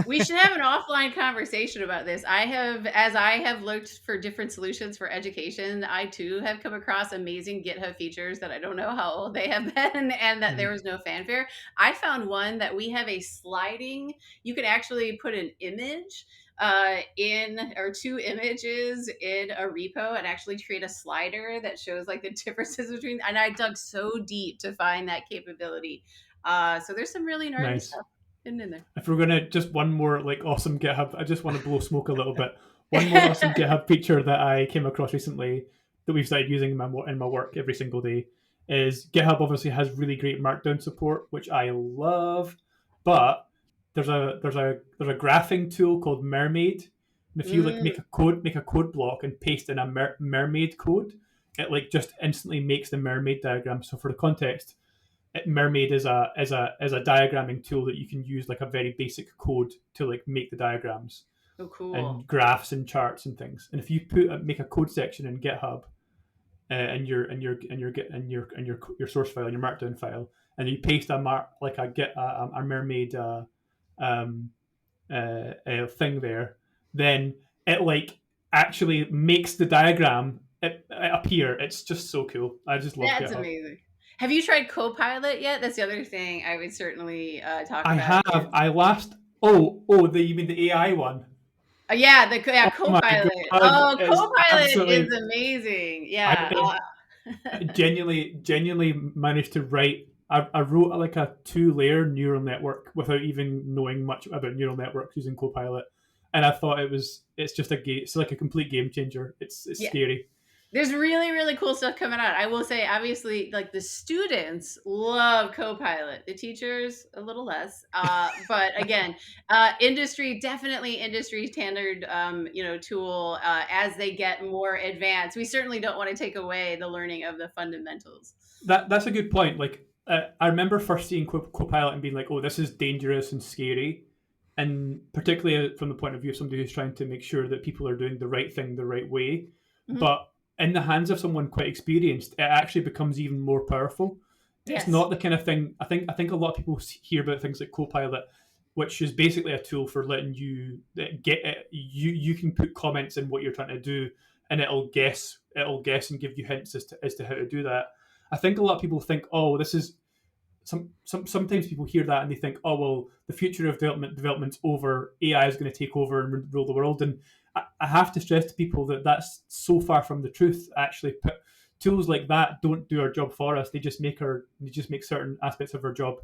We should have an offline conversation about this. As I have looked for different solutions for education, I too have come across amazing GitHub features that I don't know how old they have been and that there was no fanfare. I found one that we have a sliding, you can actually put an image or two images in a repo and actually create a slider that shows like the differences between, and I dug so deep to find that capability. So there's some really nerdy stuff in there. If we're gonna just one more like awesome GitHub, I just want to blow smoke a little bit. One more awesome GitHub feature that I came across recently that we've started using in my work every single day is GitHub obviously has really great Markdown support, which I love, but there's a graphing tool called Mermaid, and if you like make a code block and paste in a Mermaid code, it like just instantly makes the mermaid diagram. So for the context, Mermaid is a diagramming tool that you can use like a very basic code to like make the diagrams Oh, cool. and graphs and charts and things. And if you make a code section in GitHub and your source file and your markdown file, and you paste a mermaid thing there, then it like actually makes the diagram appear. It's just so cool. I just love That's GitHub. amazing. Have you tried CoPilot yet? That's the other thing I would certainly talk I about. have. Is, I last. You mean the AI one? Oh my CoPilot. god, Oh, it's CoPilot is absolutely. amazing. I Yeah. genuinely managed to write. I wrote like a 2-layer neural network without even knowing much about neural networks using Copilot, and I thought it's just it's like a complete game changer. It's Yeah. scary. There's really, really cool stuff coming out. I will say, obviously, like the students love Copilot. The teachers, a little less. But again, definitely industry standard, tool as they get more advanced. We certainly don't want to take away the learning of the fundamentals. That's a good point. Like I remember first seeing Copilot and being like, "Oh, this is dangerous and scary," and particularly from the point of view of somebody who's trying to make sure that people are doing the right thing the right way. Mhm. But in the hands of someone quite experienced, it actually becomes even more powerful. Yes. It's not the kind of thing. I think a lot of people hear about things like Copilot, which is basically a tool for letting you get it. You can put comments in what you're trying to do, and it'll guess and give you hints as to how to do that. I think a lot of people think, oh, this is sometimes people hear that and they think, oh well, the future of development's over. AI is going to take over and rule the world. And I have to stress to people that that's so far from the truth. Actually, tools like that don't do our job for us. They just make certain aspects of our job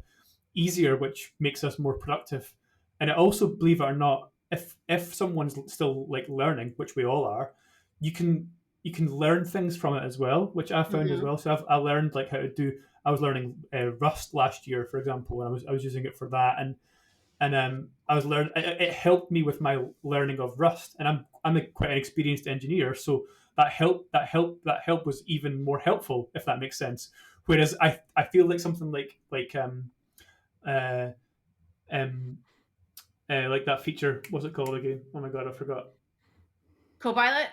easier, which makes us more productive. And it also, believe it or not, if someone's still like learning, which we all are, you can learn things from it as well, which I found as well. So I learned like how to do. I was learning Rust last year, for example, and I was using it for that, and I was learning. It helped me with my learning of Rust, and I'm quite an experienced engineer, so that help was even more helpful, if that makes sense. Whereas I feel like something like that feature. What's it called again? Oh my god, I forgot. Copilot.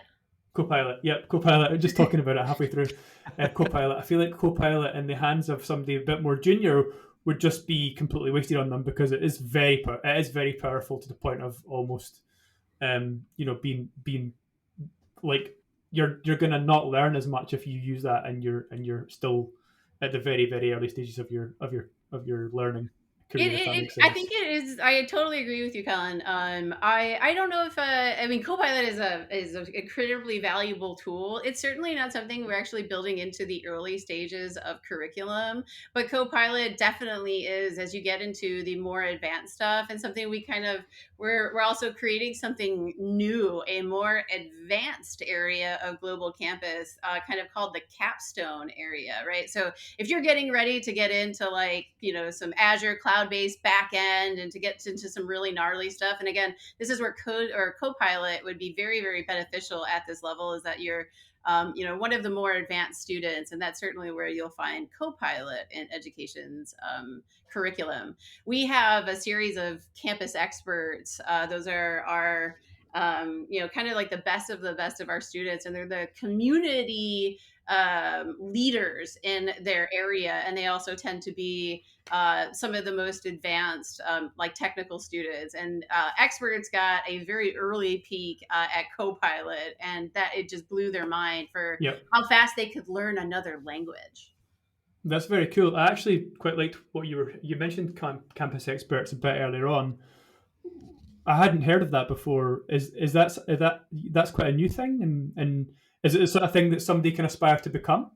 Yep, Copilot. I'm just talking about it halfway through. Copilot. I feel like Copilot in the hands of somebody a bit more junior would just be completely wasted on them, because it is very powerful to the point of almost, being like you're gonna not learn as much if you use that and you're still at the very very early stages of your learning career. If that makes sense. I think it is. I totally agree with you, Colin. I don't know if I mean Copilot is an incredibly valuable tool. It's certainly not something we're actually building into the early stages of curriculum, but Copilot definitely is as you get into the more advanced stuff, and something we're also creating something new, a more advanced area of Global Campus, kind of called the capstone area, right? So if you're getting ready to get into some Azure cloud-based backend and to get into some really gnarly stuff, and again, this is where Copilot would be very, very beneficial at this level, is that you're one of the more advanced students, and that's certainly where you'll find Copilot in education's curriculum. We have a series of campus experts. Those are our kind of like the best of our students, and they're the community leaders in their area, and they also tend to be some of the most advanced technical students, and experts got a very early peek at Copilot, and that it just blew their mind for how fast they could learn another language. That's very cool. I actually quite liked what you mentioned campus experts a bit earlier on. I hadn't heard of that before. Is that's quite a new thing, and is it the sort of thing that somebody can aspire to become?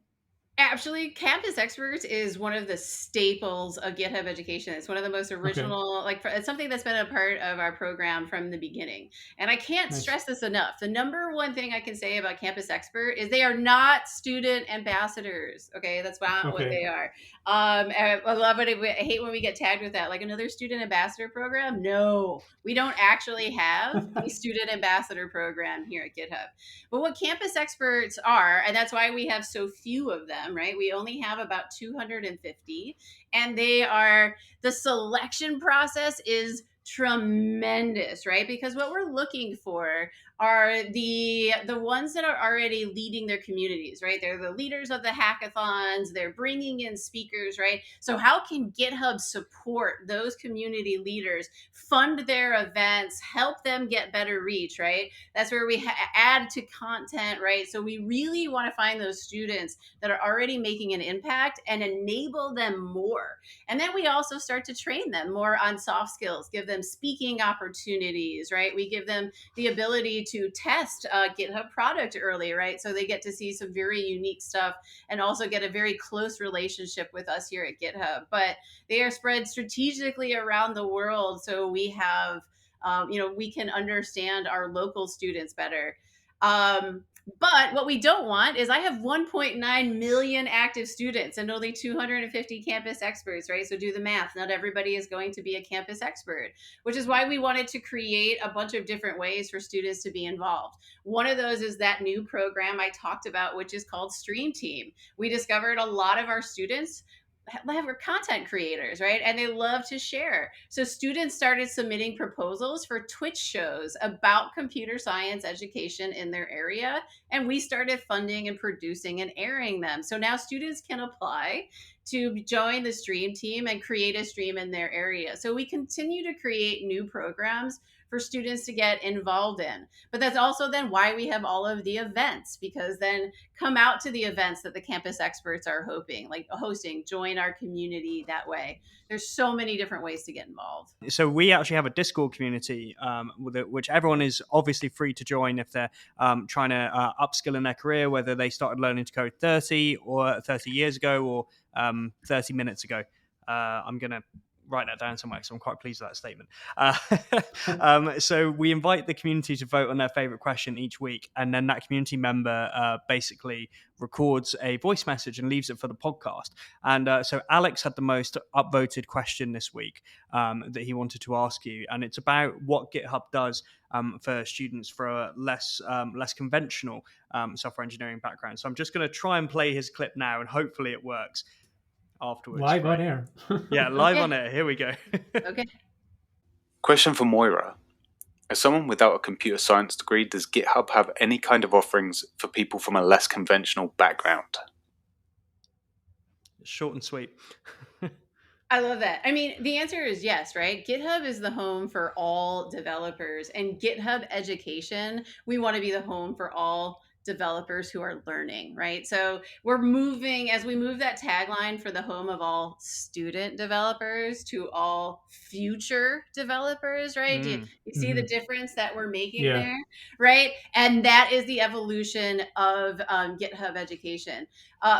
Actually, Campus Experts is one of the staples of GitHub Education. It's one of the most original, it's something that's been a part of our program from the beginning. And I can't stress this enough. The number one thing I can say about Campus Expert is they are not student ambassadors. Okay, that's not what they are. I love it. I hate when we get tagged with that, like another student ambassador program. No, we don't actually have a student ambassador program here at GitHub. But what Campus Experts are, and that's why we have so few of them, them, right? We only have about 250, and the selection process is tremendous, right? Because what we're looking for are the ones that are already leading their communities, right? They're the leaders of the hackathons, they're bringing in speakers, right? So how can GitHub support those community leaders, fund their events, help them get better reach, right? That's where we add to content, right? So we really want to find those students that are already making an impact and enable them more. And then we also start to train them more on soft skills, give them speaking opportunities, right? We give them the ability to test GitHub product early, right? So they get to see some very unique stuff and also get a very close relationship with us here at GitHub. But they are spread strategically around the world. So we have, we can understand our local students better. But what we don't want is I have 1.9 million active students and only 250 campus experts, right? So do the math. Not everybody is going to be a campus expert, which is why we wanted to create a bunch of different ways for students to be involved. One of those is that new program I talked about, which is called Stream Team. We discovered a lot of our students are content creators, right? And they love to share. So students started submitting proposals for Twitch shows about computer science education in their area. And we started funding and producing and airing them. So now students can apply to join the stream team and create a stream in their area. So we continue to create new programs for students to get involved in. But that's also then why we have all of the events, because then come out to the events that the campus experts are hosting, join our community that way. There's so many different ways to get involved. So we actually have a Discord community, which everyone is obviously free to join if they're trying to upskill in their career, whether they started learning to code 30 years ago or 30 minutes ago. I'm going to write that down somewhere, so I'm quite pleased with that statement. So we invite the community to vote on their favorite question each week, and then that community member basically records a voice message and leaves it for the podcast. And so Alex had the most upvoted question this week that he wanted to ask you, and it's about what GitHub does for students for a less conventional software engineering background. So I'm just going to try and play his clip now, and hopefully it works afterwards. Live on air. Yeah, live on air. Here we go. Okay. Question for Moira. As someone without a computer science degree, does GitHub have any kind of offerings for people from a less conventional background? Short and sweet. I love that. I mean, the answer is yes, right? GitHub is the home for all developers, and GitHub Education, we want to be the home for all developers who are learning, right? So as we move that tagline for the home of all student developers to all future developers, right? Do you see the difference that we're making there, right? And that is the evolution of GitHub Education.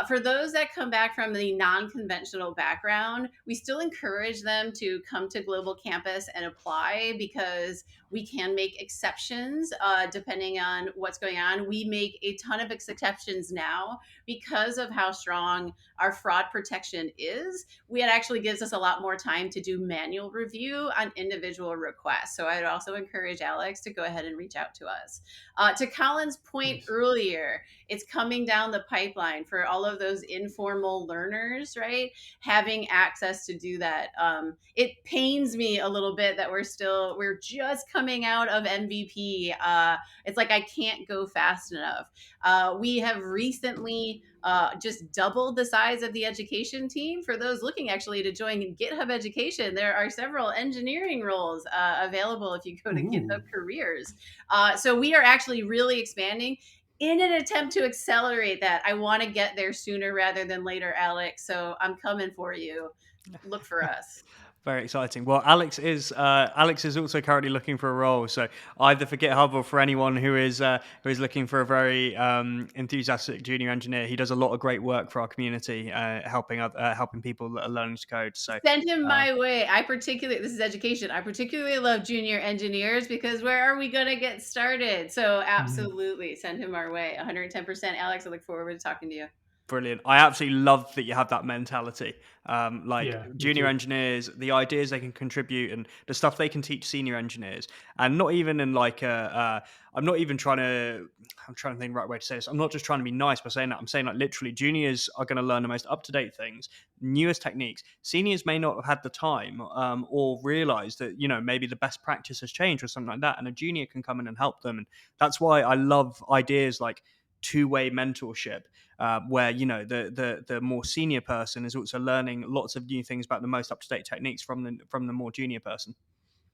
For those that come back from the non-conventional background, we still encourage them to come to Global Campus and apply, because we can make exceptions depending on what's going on. We make a ton of exceptions now because of how strong our fraud protection is. It actually gives us a lot more time to do manual review on individual requests. So I'd also encourage Alex to go ahead and reach out to us. To Colin's point earlier, it's coming down the pipeline for all of those informal learners, right? Having access to do that. It pains me a little bit that we're just coming out of MVP. It's like I can't go fast enough. We have recently just doubled the size of the education team. For those looking actually to join GitHub Education, there are several engineering roles available if you go to GitHub Careers. So we are actually really expanding in an attempt to accelerate that. I want to get there sooner rather than later, Alex. So I'm coming for you. Look for us. Very exciting. Well, Alex is also currently looking for a role. So either for GitHub or for anyone who is looking for a very enthusiastic junior engineer. He does a lot of great work for our community, helping people that are learning to code. So send him my way. This is education. I particularly love junior engineers, because where are we going to get started? So absolutely send him our way. 110%. Alex, I look forward to talking to you. Brilliant. I absolutely love that you have that mentality. Yeah, me Junior too. engineers, the ideas they can contribute and the stuff they can teach senior engineers, and not even in like I'm not even trying to. I'm trying to think the right way to say this. I'm not just trying to be nice by saying that. I'm saying like literally, juniors are going to learn the most up to date things, newest techniques. Seniors may not have had the time or realize that maybe the best practice has changed or something like that, and a junior can come in and help them. And that's why I love ideas like two-way mentorship, where the more senior person is also learning lots of new things about the most up-to-date techniques from the more junior person.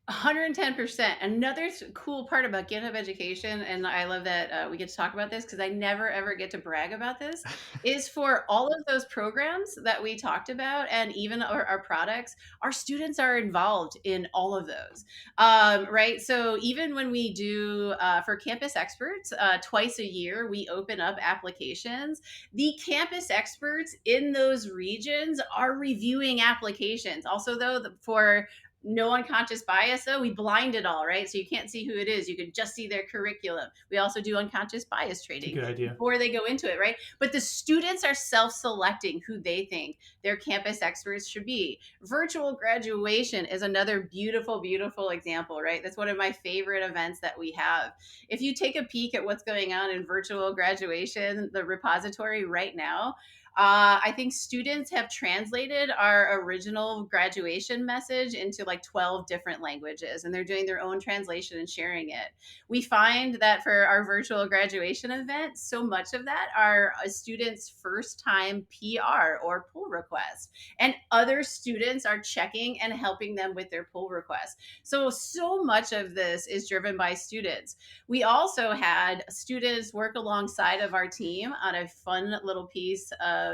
110%. Another cool part about GitHub Education, and I love that we get to talk about this because I never ever get to brag about this, is for all of those programs that we talked about and even our products, our students are involved in all of those. Right? So even when we do for campus experts, twice a year, we open up applications. The campus experts in those regions are reviewing applications. Also, though, for no unconscious bias, though, we blind it all, right? So you can't see who it is. You can just see their curriculum. We also do unconscious bias training Good idea. before they go into it, right? But the students are self-selecting who they think their campus experts should be. Virtual graduation is another beautiful, beautiful example, right? That's one of my favorite events that we have. If you take a peek at what's going on in virtual graduation, the repository right now, I think students have translated our original graduation message into like 12 different languages, and they're doing their own translation and sharing it. We find that for our virtual graduation event, so much of that are a student's first time PR or pull request, and other students are checking and helping them with their pull requests. So much of this is driven by students. We also had students work alongside of our team on a fun little piece of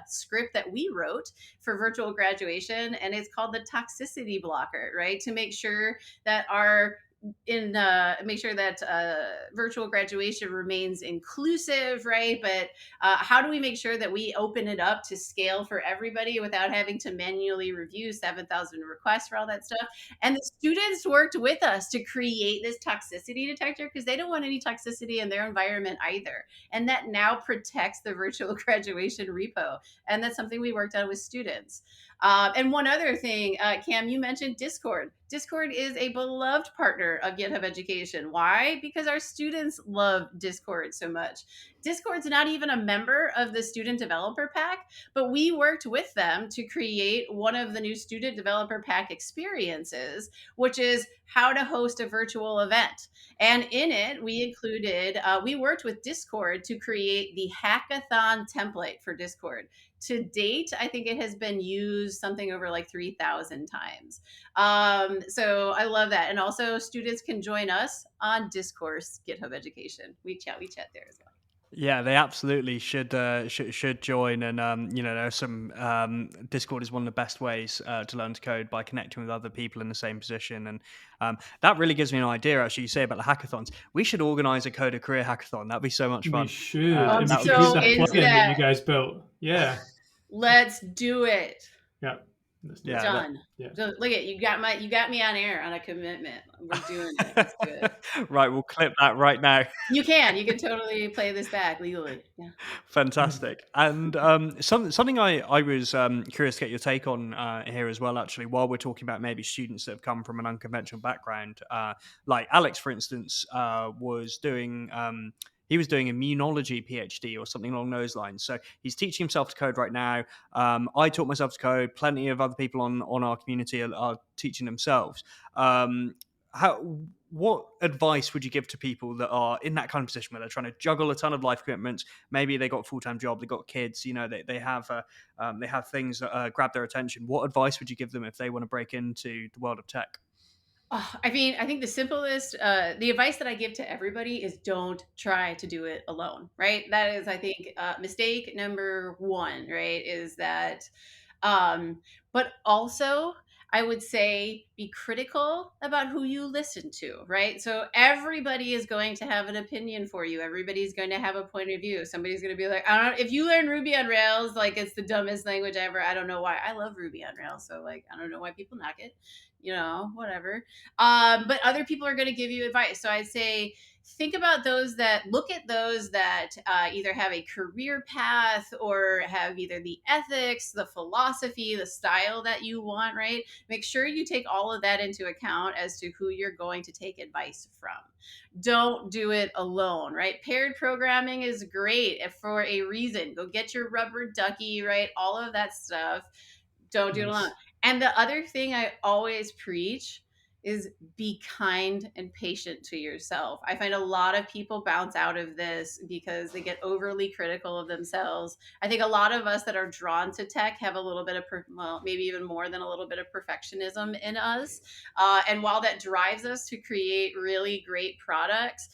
script that we wrote for virtual graduation, and it's called the toxicity blocker, right? To make sure that virtual graduation remains inclusive, right? But how do we make sure that we open it up to scale for everybody without having to manually review 7,000 requests for all that stuff? And the students worked with us to create this toxicity detector because they don't want any toxicity in their environment either. And that now protects the virtual graduation repo. And that's something we worked on with students. And one other thing, Cam, you mentioned Discord. Discord is a beloved partner of GitHub Education. Why? Because our students love Discord so much. Discord's not even a member of the Student Developer Pack, but we worked with them to create one of the new Student Developer Pack experiences, which is how to host a virtual event. And in it, we worked with Discord to create the hackathon template for Discord. To date, I think it has been used something over like 3,000 times. So I love that. And also students can join us on Discourse GitHub Education. We chat there as well. Yeah, they absolutely should join, and there's some Discord is one of the best ways to learn to code by connecting with other people in the same position, and that really gives me an idea. Actually, you say about the hackathons, we should organize a Code a Career hackathon. That'd be so much fun. We should, I'm and we could so use that into plugin that you that. guys built. Yeah, Let's do it. yeah, let's do Yeah, it. Done. yeah. So, look at you got me on air on a commitment. We're doing it. Let's do it. Right, we'll clip that right now. You can totally play this back legally. Yeah. Fantastic. And something I was curious to get your take on here as well, actually, while we're talking about maybe students that have come from an unconventional background. Like Alex, for instance, was doing immunology PhD or something along those lines. So he's teaching himself to code right now. I taught myself to code. Plenty of other people on our community are teaching themselves. What advice would you give to people that are in that kind of position where they're trying to juggle a ton of life commitments? Maybe they got a full-time job, they got kids, they have things that grab their attention. What advice would you give them if they want to break into the world of tech? I mean, I think the simplest, the advice that I give to everybody is don't try to do it alone, right? That is, I think, mistake number one, right? Is that, but also I would say be critical about who you listen to, right? So everybody is going to have an opinion for you. Everybody's going to have a point of view. Somebody's going to be like, I don't know, if you learn Ruby on Rails, like it's the dumbest language ever. I don't know why. I love Ruby on Rails. So like, I don't know why people knock it. whatever. But other people are going to give you advice. So I'd say think about look at those that either have a career path or have either the ethics, the philosophy, the style that you want, right? Make sure you take all of that into account as to who you're going to take advice from. Don't do it alone, right? Paired programming is great for a reason. Go get your rubber ducky, right? All of that stuff. Don't do it alone. And the other thing I always preach is be kind and patient to yourself. I find a lot of people bounce out of this because they get overly critical of themselves. I think a lot of us that are drawn to tech have a little bit of, maybe even more than a little bit of perfectionism in us. And while that drives us to create really great products,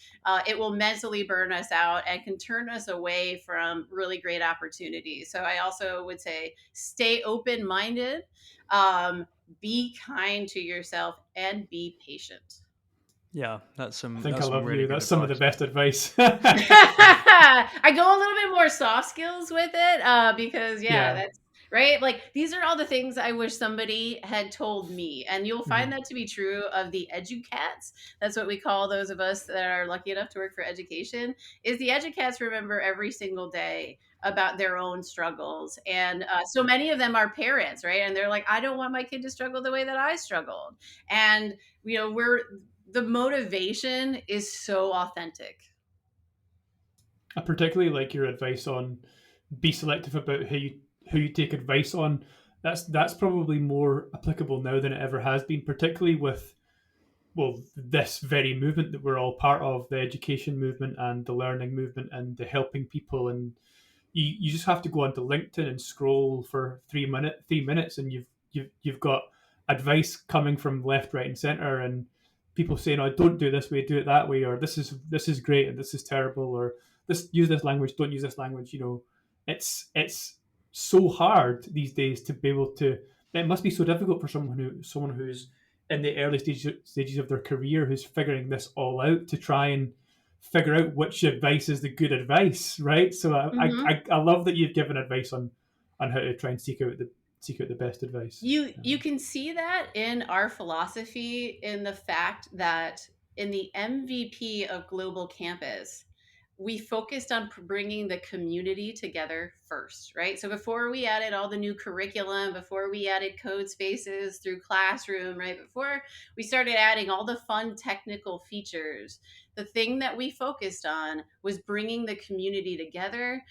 it will mentally burn us out and can turn us away from really great opportunities. So I also would say stay open-minded. Be kind to yourself and be patient. Yeah, that's some. I think that's I love really you. good That's some of the advice. best advice. I go a little bit more soft skills with it because that's right. Like these are all the things I wish somebody had told me, and you'll find that to be true of the educats. That's what we call those of us that are lucky enough to work for education. Is the educats remember every single day about their own struggles, and so many of them are parents, right? And they're like, I don't want my kid to struggle the way that I struggled, and the motivation is so authentic. I particularly like your advice on be selective about who you take advice on. That's probably more applicable now than it ever has been, particularly with this very movement that we're all part of, the education movement and the learning movement and the helping people. And you just have to go onto LinkedIn and scroll for 3 minutes, and you've got advice coming from left, right, and center, and people saying, "Oh, don't do this way, do it that way," or "This is great and this is terrible," or use this language, don't use this language. It's so hard these days to be able to. It must be so difficult for someone who's in the early stages of their career, who's figuring this all out, to try and figure out which advice is the good advice, right? So I love that you've given advice on how to try and seek out the best advice. You can see that in our philosophy, in the fact that in the MVP of Global Campus, we focused on bringing the community together first, right? So before we added all the new curriculum, before we added code spaces through Classroom, right? Before we started adding all the fun technical features, the thing that we focused on was bringing the community together,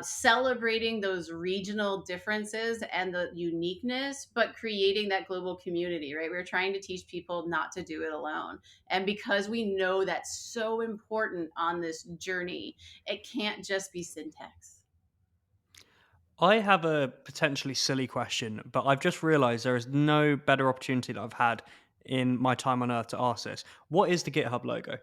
celebrating those regional differences and the uniqueness, but creating that global community, right? We're trying to teach people not to do it alone. And because we know that's so important on this journey, it can't just be syntax. I have a potentially silly question, but I've just realized there is no better opportunity that I've had in my time on Earth to ask this. What is the GitHub logo?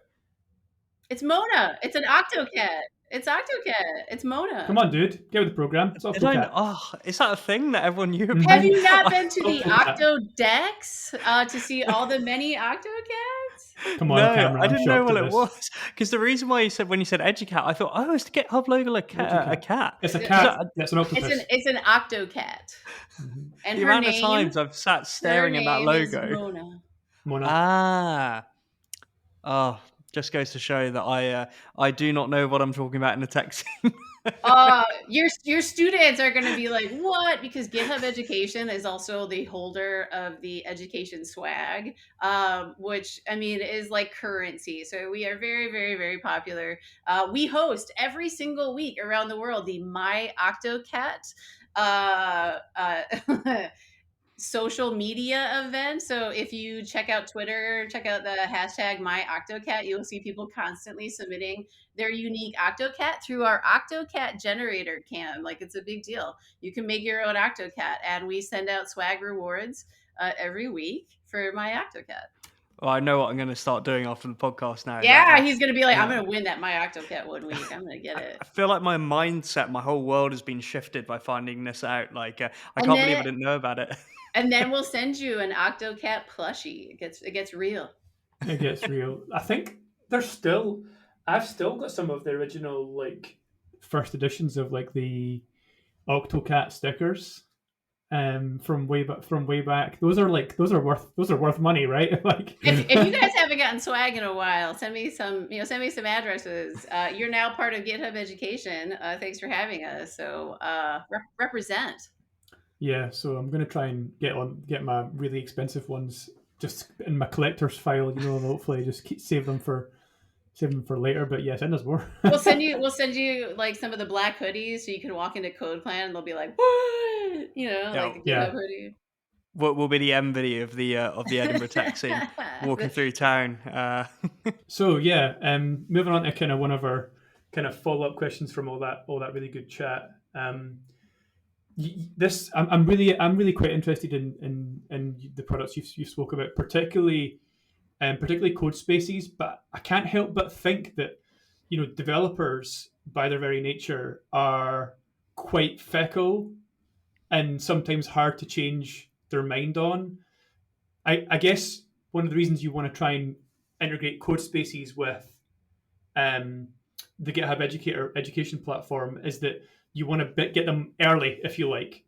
It's Mona. It's an Octocat. It's Octocat. It's Mona. Come on, dude, get with the program. It's Octocat. Is that a thing that everyone knew about? Have you not been to the Octodex to see all the many Octocats? Come on, no, Cameron, I didn't know what it this. was. Because the reason why when you said Educat, I thought, oh, it's the GitHub logo, a cat. It's a cat. It's an octopus. It's an Octocat. And the amount of times I've sat staring at that logo. Mona. Just goes to show that I do not know what I'm talking about in the tech scene. Your students are going to be like, what? Because GitHub Education is also the holder of the education swag, which I mean is like currency. So we are very, very, very popular. We host every single week around the world the My Octocat social media event. So if you check out Twitter, check out the hashtag #MyOctocat, you'll see people constantly submitting their unique Octocat through our Octocat generator, Cam. Like, it's a big deal. You can make your own Octocat, and we send out swag rewards every week for my Octocat. Well, I know what I'm going to start doing after the podcast now. Yeah, he's going to be like, I'm going to win that My Octocat one week. I'm going to get it. I feel like my mindset, my whole world has been shifted by finding this out. Like, I can't believe I didn't know about it. And then we'll send you an Octocat plushie. It gets real. It gets real. I think I've still got some of the original like first editions of like the Octocat stickers. from way back. Those are worth money, right? Like, if you guys haven't gotten swag in a while, send me some addresses. You're now part of GitHub Education. Thanks for having us. So represent. Yeah, so I'm gonna try and get my really expensive ones just in my collector's file, and hopefully just save them for later. But yeah, send us more. We'll send you like some of the black hoodies so you can walk into CodeClan and they'll be like, what? Like the GitHub hoodie. What will be the end video of the Edinburgh tech scene walking through town? So yeah, moving on to kind of one of our kind of follow-up questions from all that really good chat. I'm really quite interested in the products you spoke about, particularly code spaces. But I can't help but think that developers by their very nature are quite fickle and sometimes hard to change their mind on. I guess one of the reasons you want to try and integrate code spaces with the GitHub education platform is that you want to get them early, if you like.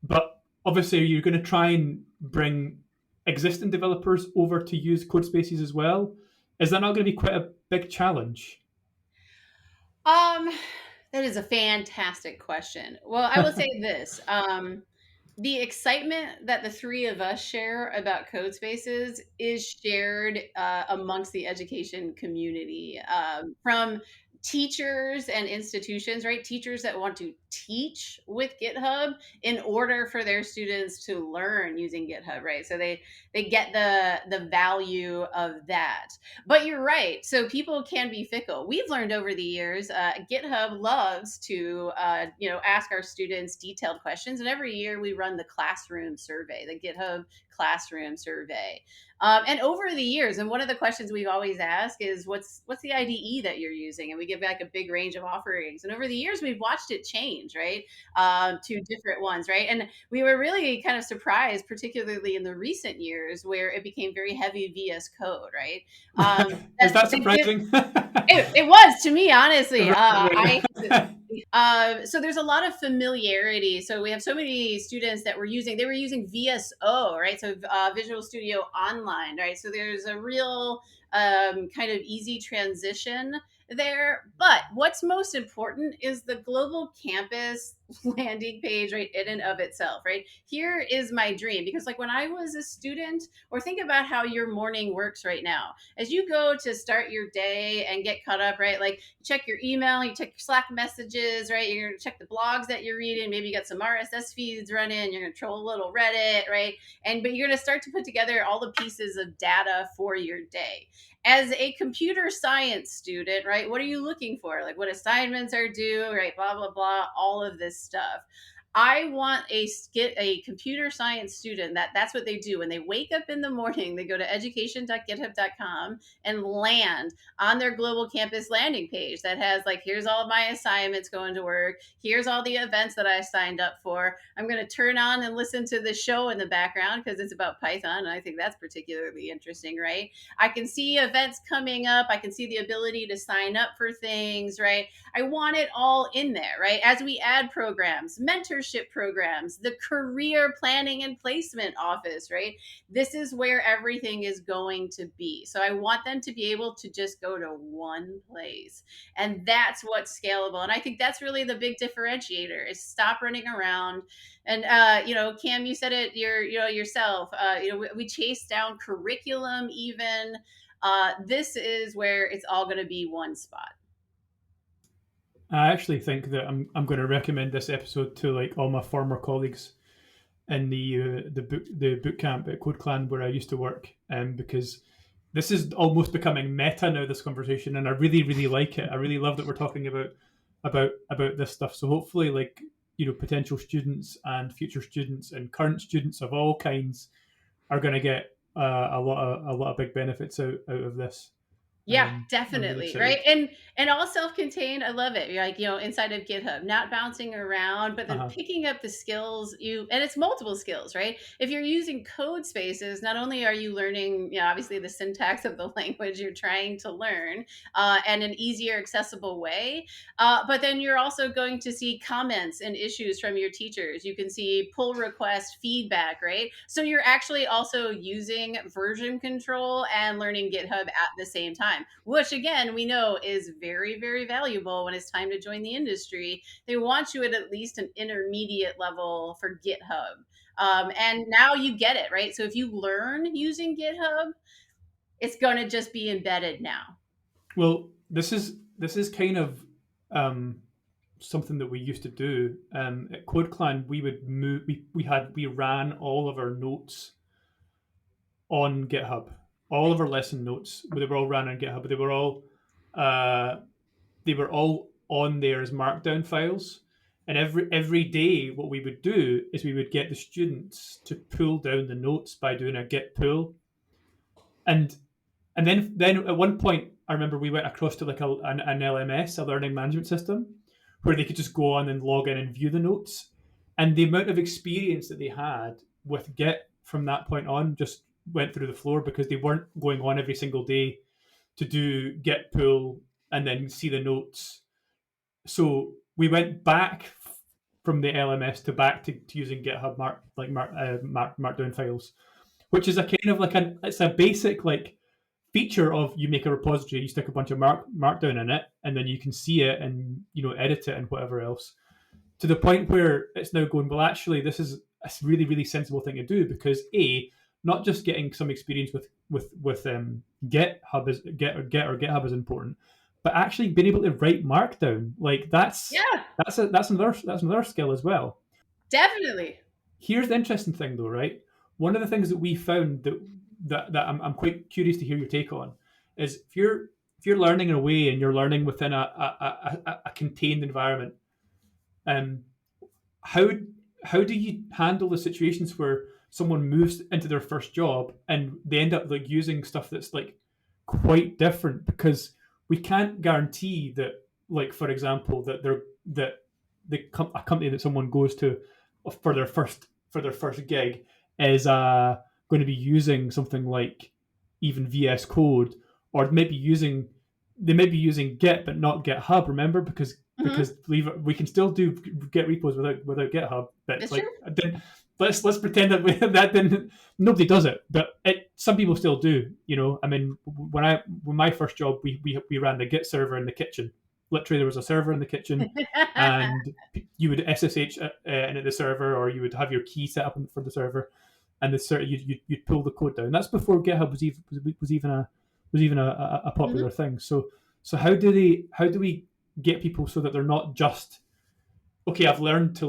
But obviously, you're going to try and bring existing developers over to use code spaces as well. Is that not going to be quite a big challenge? That is a fantastic question. Well, I will say this. The excitement that the three of us share about code spaces is shared amongst the education community, from teachers and institutions, right? Teachers that want to teach with GitHub in order for their students to learn using GitHub, right? So they get the value of that. But you're right. So people can be fickle. We've learned over the years, GitHub loves to ask our students detailed questions, and every year we run the classroom survey, the GitHub classroom survey. And over the years, and one of the questions we've always asked is, what's the IDE that you're using? And we give back a big range of offerings. And over the years, we've watched it change, right, to different ones, right? And we were really kind of surprised, particularly in the recent years, where it became very heavy VS Code, right? Is that surprising? It was to me, honestly. So there's a lot of familiarity. So we have so many students that were using VSO, right? So Visual Studio Online, right? So there's a real kind of easy transition there. But what's most important is the Global Campus landing page, right, in and of itself, right? Here is my dream, because like when I was a student, or think about how your morning works right now, as you go to start your day and get caught up, right? Like you check your email, you check your Slack messages, right? You're going to check the blogs that you're reading. Maybe you got some RSS feeds running. You're going to troll a little Reddit, right? But you're going to start to put together all the pieces of data for your day. As a computer science student, right, what are you looking for? Like what assignments are due, right? Blah, blah, blah, all of this stuff. I want a computer science student that's what they do. When they wake up in the morning, they go to education.github.com and land on their Global Campus landing page that has like, here's all of my assignments going to work. Here's all the events that I signed up for. I'm going to turn on and listen to the show in the background because it's about Python. And I think that's particularly interesting, right? I can see events coming up. I can see the ability to sign up for things, right? I want it all in there, right? As we add programs, mentorship programs, the career planning and placement office, right? This is where everything is going to be. So I want them to be able to just go to one place. And that's what's scalable. And I think that's really the big differentiator, is stop running around. And, Cam, you said it yourself, we chase down curriculum even. This is where it's all going to be one spot. I actually think that I'm going to recommend this episode to like all my former colleagues in the boot camp at CodeClan where I used to work, because this is almost becoming meta now, this conversation, and I really, really like it. I really love that we're talking about this stuff. So hopefully, like, potential students and future students and current students of all kinds are going to get a lot of big benefits out of this. Yeah, I'm really definitely. excited. Right. And all self-contained. I love it. You're like, inside of GitHub, not bouncing around, but then Uh-huh. picking up the skills and it's multiple skills, right? If you're using code spaces, not only are you learning, obviously the syntax of the language you're trying to learn, and an easier, accessible way, but then you're also going to see comments and issues from your teachers. You can see pull request feedback, right? So you're actually also using version control and learning GitHub at the same time, which again, we know is very, very valuable when it's time to join the industry. They want you at least an intermediate level for GitHub. And now you get it, right? So if you learn using GitHub, it's going to just be embedded now. Well, this is kind of um, something that we used to do at CodeClan. We would move. We ran all of our notes on GitHub. All of our lesson notes, they were all ran on GitHub. But uh, they were all on there as Markdown files. And every day, what we would do is we would get the students to pull down the notes by doing a git pull, and then at one point, I remember we went across to like an LMS, a learning management system, where they could just go on and log in and view the notes. And the amount of experience that they had with Git from that point on just went through the floor, because they weren't going on every single day to do Git pull and then see the notes. So we went back from the LMS to back to using GitHub Markdown files, which is a kind of like it's a basic like feature of, you make a repository, you stick a bunch of markdown in it, and then you can see it and edit it and whatever else. To the point where it's now going, well, actually, this is a really, really sensible thing to do, because not just getting some experience with GitHub is Git or GitHub is important, but actually being able to write markdown, like that's another skill as well. Definitely. Here's the interesting thing, though, right? One of the things that we found that I'm quite curious to hear your take on is, if you're learning in a way and you're learning within a contained environment, um, how how do you handle the situations where someone moves into their first job and they end up like using stuff that's like quite different? Because we can't guarantee that, like, for example, that a company that someone goes to for their first gig is going to be using something like even VS Code, or they may be using Git but not GitHub. Remember, because we can still do Git repos without GitHub. But That's like, true. let's pretend that didn't. Nobody does it, but some people still do. I mean, when my first job, we ran the Git server in the kitchen. Literally, there was a server in the kitchen, and you would SSH into the server, or you would have your key set up for the server, and you'd pull the code down. That's before GitHub was even a popular thing. So how do we get people so that they're not just, okay, I've learned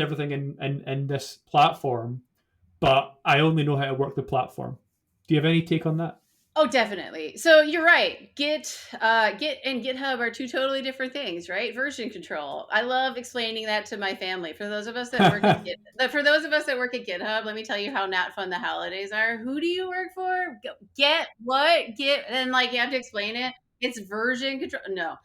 everything in this platform, but I only know how to work the platform. Do you have any take on that? Oh, definitely. So you're right. Git and GitHub are two totally different things, right? Version control. I love explaining that to my family. For those of us that work at GitHub, let me tell you how not fun the holidays are. Who do you work for? Get what? Get, and like you have to explain it. It's version control. No.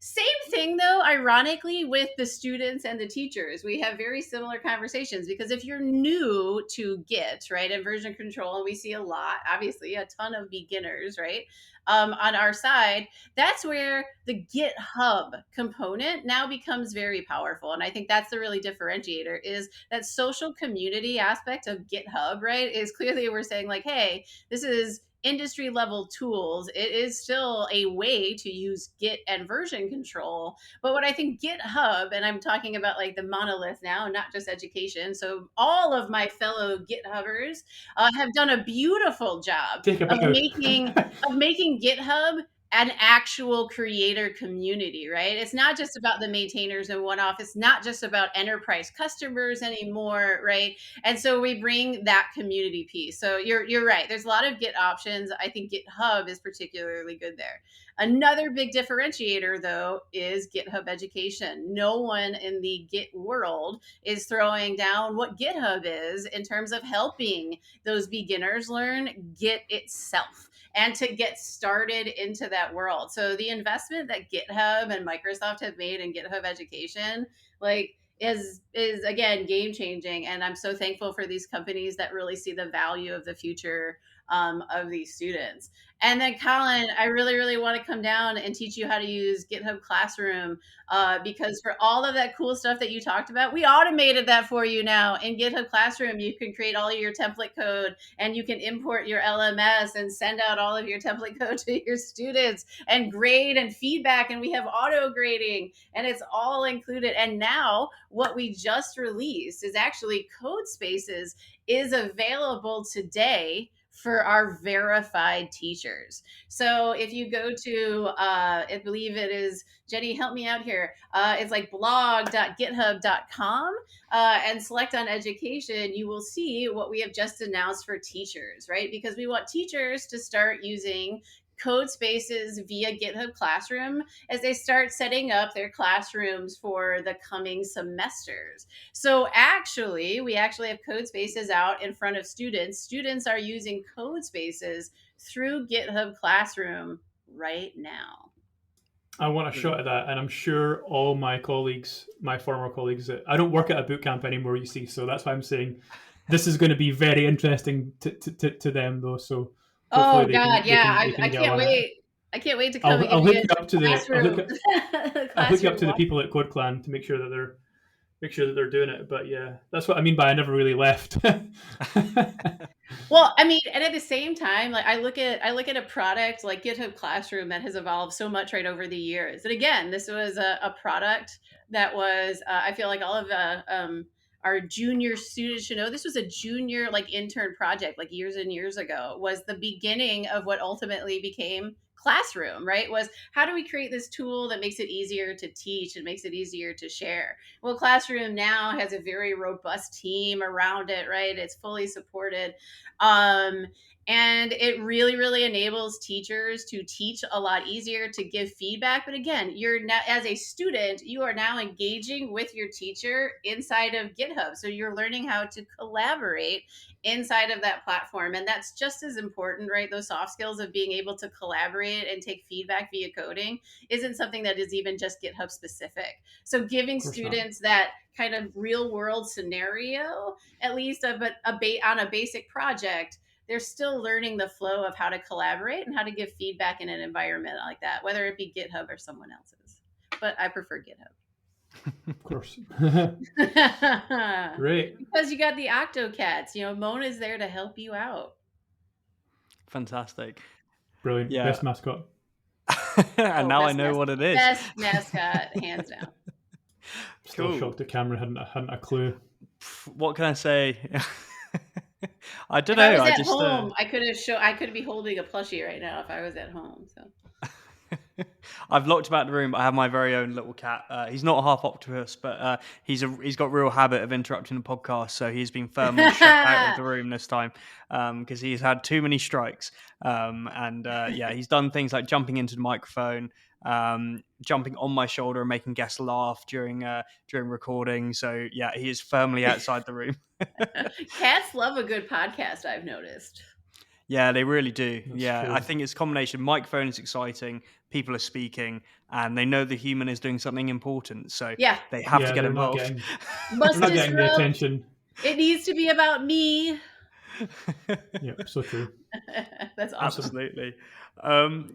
Same thing though, ironically, with the students and the teachers. We have very similar conversations, because if you're new to Git, right, and version control, and we see a lot, obviously, a ton of beginners, right, on our side, that's where the GitHub component now becomes very powerful. And I think that's the really differentiator, is that social community aspect of GitHub, right, is clearly we're saying like, hey, this is industry level tools. It is still a way to use Git and version control. But what I think GitHub, and I'm talking about like the monolith now, not just education. So all of my fellow GitHubbers have done a beautiful job of making GitHub an actual creator community, right? It's not just about the maintainers in one off. It's not just about enterprise customers anymore, right? And so we bring that community piece. So you're right. There's a lot of Git options. I think GitHub is particularly good there. Another big differentiator, though, is GitHub Education. No one in the Git world is throwing down what GitHub is in terms of helping those beginners learn Git itself. and to get started into that world. So the investment that GitHub and Microsoft have made in GitHub Education, like, is again game changing, and I'm so thankful for these companies that really see the value of the future of these students. And then, Colin, I really, really want to come down and teach you how to use GitHub Classroom, because for all of that cool stuff that you talked about, we automated that for you now. In GitHub Classroom, you can create all of your template code, and you can import your LMS and send out all of your template code to your students and grade and feedback. And we have auto grading, and it's all included. And now what we just released is actually Code Spaces is available today for our verified teachers. So if you go to, I believe it is, Jenny, help me out here. It's like blog.github.com, and select on education, you will see what we have just announced for teachers, right? Because we want teachers to start using Code Spaces via GitHub Classroom as they start setting up their classrooms for the coming semesters. So we actually have Code Spaces out in front of students. Students are using Code Spaces through GitHub Classroom right now. I want a shot at that, and I'm sure all my colleagues, my former colleagues, I don't work at a boot camp anymore, you see, so that's why I'm saying this is going to be very interesting to them, though. So oh hopefully God, yeah, they can I get can't on wait. it. I can't wait to come and I'll give hook you you up to I'll hook you up to the classroom. people at CodeClan to make sure that they're doing it. But yeah, that's what I mean by I never really left. Well, I mean, and at the same time, like I look at a product like GitHub Classroom that has evolved so much right over the years. And again, this was a product that was, I feel like all of our junior students should know, this was a junior like intern project, like years and years ago, was the beginning of what ultimately became Classroom, right? Was how do we create this tool that makes it easier to teach and makes it easier to share? Well, Classroom now has a very robust team around it, right? It's fully supported. Um, and it really, really enables teachers to teach a lot easier, to give feedback. But again, you're now, as a student, you are now engaging with your teacher inside of GitHub. So you're learning how to collaborate inside of that platform. And that's just as important, right? Those soft skills of being able to collaborate and take feedback via coding isn't something that is even just GitHub specific. So giving students that kind of real world scenario, at least on a basic project, they're still learning the flow of how to collaborate and how to give feedback in an environment like that, whether it be GitHub or someone else's. But I prefer GitHub. Of course. Great. Because you got the Octocats. Mona's there to help you out. Fantastic. Brilliant. Yeah. Best mascot. And now I know what it is. Best mascot, hands down. Still Cool. shocked that Cameron hadn't a clue. What can I say? I don't If know. I was at home, I could be holding a plushie right now if I was at home. So I've locked him out of the room. I have my very own little cat. He's not a half octopus, but he's got real habit of interrupting the podcast. So he's been firmly shut out of the room this time because he's had too many strikes. He's done things like jumping into the microphone, jumping on my shoulder and making guests laugh during recording. So yeah, he is firmly outside the room. Cats love a good podcast, I've noticed. Yeah, they really do. That's yeah, true. I think it's a combination. Microphone is exciting, people are speaking, and they know the human is doing something important. So Yeah. they have to get they're involved. Not getting the attention. It needs to be about me. Yep, so true. That's awesome. Absolutely.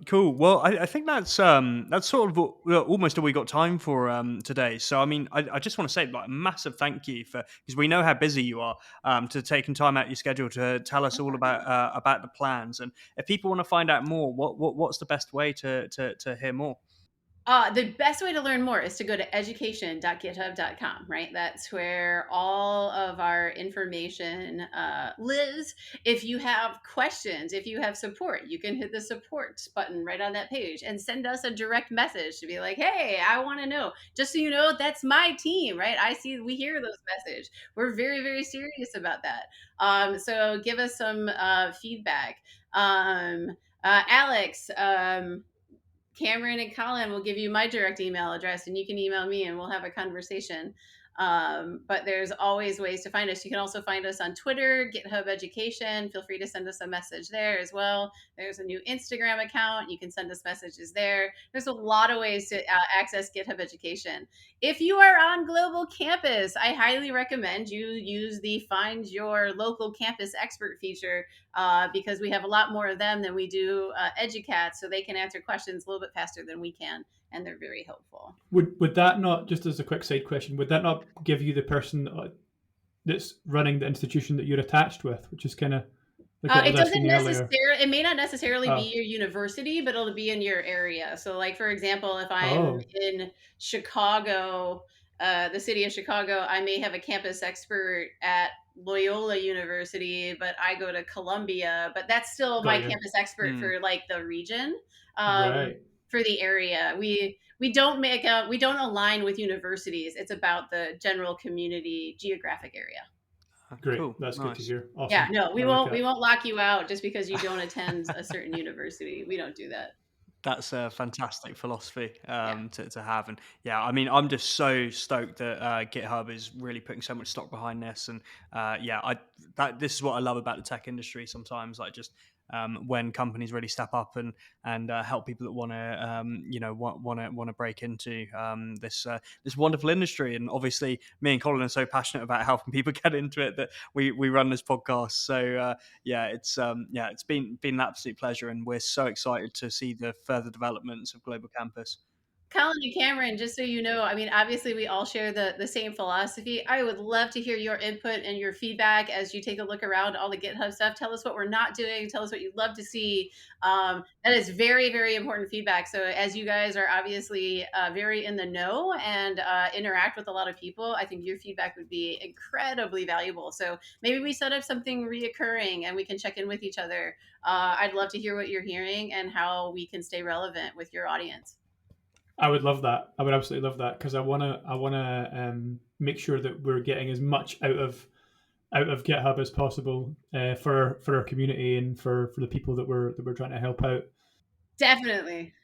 Cool. Well, I think that's sort of almost all we got time for today. So, I mean, I just want to say like a massive thank you because we know how busy you are to taking time out of your schedule to tell us all about the plans. And if people want to find out more, what's the best way to hear more? The best way to learn more is to go to education.github.com, right? That's where all of our information lives. If you have questions, if you have support, you can hit the support button right on that page and send us a direct message to be like, hey, I want to know. Just so you know, that's my team, right? We hear those messages. We're very, very serious about that. So give us some feedback. Alex, Cameron and Colin will give you my direct email address and you can email me and we'll have a conversation. But there's always ways to find us. You can also find us on Twitter, GitHub Education. Feel free to send us a message there as well. There's a new Instagram account. You can send us messages there. There's a lot of ways to access GitHub Education. If you are on Global Campus, I highly recommend you use the Find Your Local Campus Expert feature because we have a lot more of them than we do Educat, so they can answer questions a little bit faster than we can. And they're very helpful. Would that not, just as a quick side question, would that not give you the person that's running the institution that you're attached with, which is kind of like it doesn't necessarily. It may not necessarily be your university, but it'll be in your area. So, like for example, if I'm in Chicago, the city of Chicago, I may have a campus expert at Loyola University, but I go to Columbia. But that's still my campus expert for like the region. Right. For the area, we don't align with universities. It's about the general community geographic area. Great, cool. That's nice. Good to hear. Awesome. Yeah, no, we won't lock you out just because you don't attend a certain university. We don't do that. That's a fantastic philosophy to have. And yeah, I mean, I'm just so stoked that GitHub is really putting so much stock behind this. And this is what I love about the tech industry sometimes, like just when companies really step up and help people that want to break into this wonderful industry. And obviously, me and Colin are so passionate about helping people get into it that we run this podcast. So it's been an absolute pleasure, and we're so excited to see the further developments of Global Campus. Colin and Cameron, just so you know, I mean, obviously we all share the same philosophy. I would love to hear your input and your feedback as you take a look around all the GitHub stuff. Tell us what we're not doing. Tell us what you'd love to see. That is very, very important feedback. So as you guys are obviously very in the know and interact with a lot of people, I think your feedback would be incredibly valuable. So maybe we set up something reoccurring and we can check in with each other. I'd love to hear what you're hearing and how we can stay relevant with your audience. I would love that. I would absolutely love that because I wanna make sure that we're getting as much out of GitHub as possible for our community and for the people that we're trying to help out. Definitely.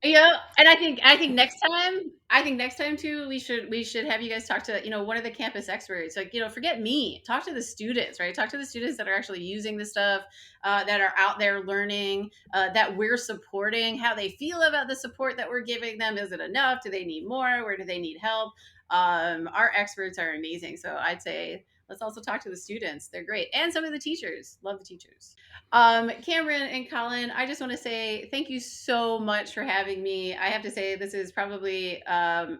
Yeah, and I think next time too, we should have you guys talk to one of the campus experts. Like forget me, talk to the students, right? Talk to the students that are actually using the stuff, that are out there learning, that we're supporting, how they feel about the support that we're giving them. Is it enough? Do they need more? Where do they need help? Our experts are amazing, so I'd say let's also talk to the students. They're great. And some of the teachers. Love the teachers. Cameron and Colin, I just want to say thank you so much for having me. I have to say this is probably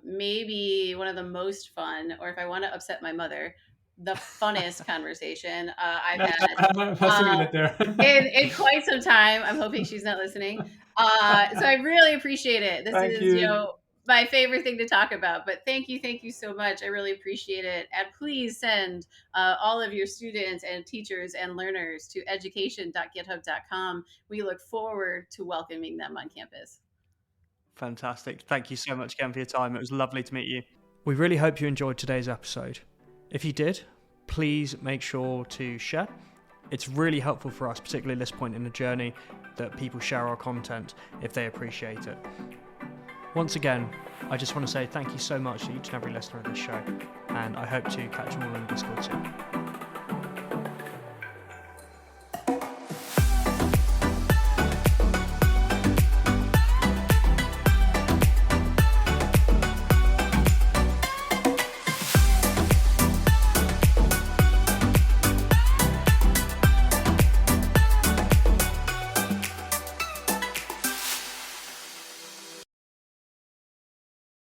maybe one of the most fun, or if I want to upset my mother, the funnest conversation I've had in quite some time. I'm hoping she's not listening. So I really appreciate it. This is my favorite thing to talk about, but thank you so much. I really appreciate it. And please send all of your students and teachers and learners to education.github.com. We look forward to welcoming them on campus. Fantastic. Thank you so much again for your time. It was lovely to meet you. We really hope you enjoyed today's episode. If you did, please make sure to share. It's really helpful for us, particularly at this point in the journey, that people share our content if they appreciate it. Once again, I just want to say thank you so much to each and every listener of this show, and I hope to catch you all in Discord soon.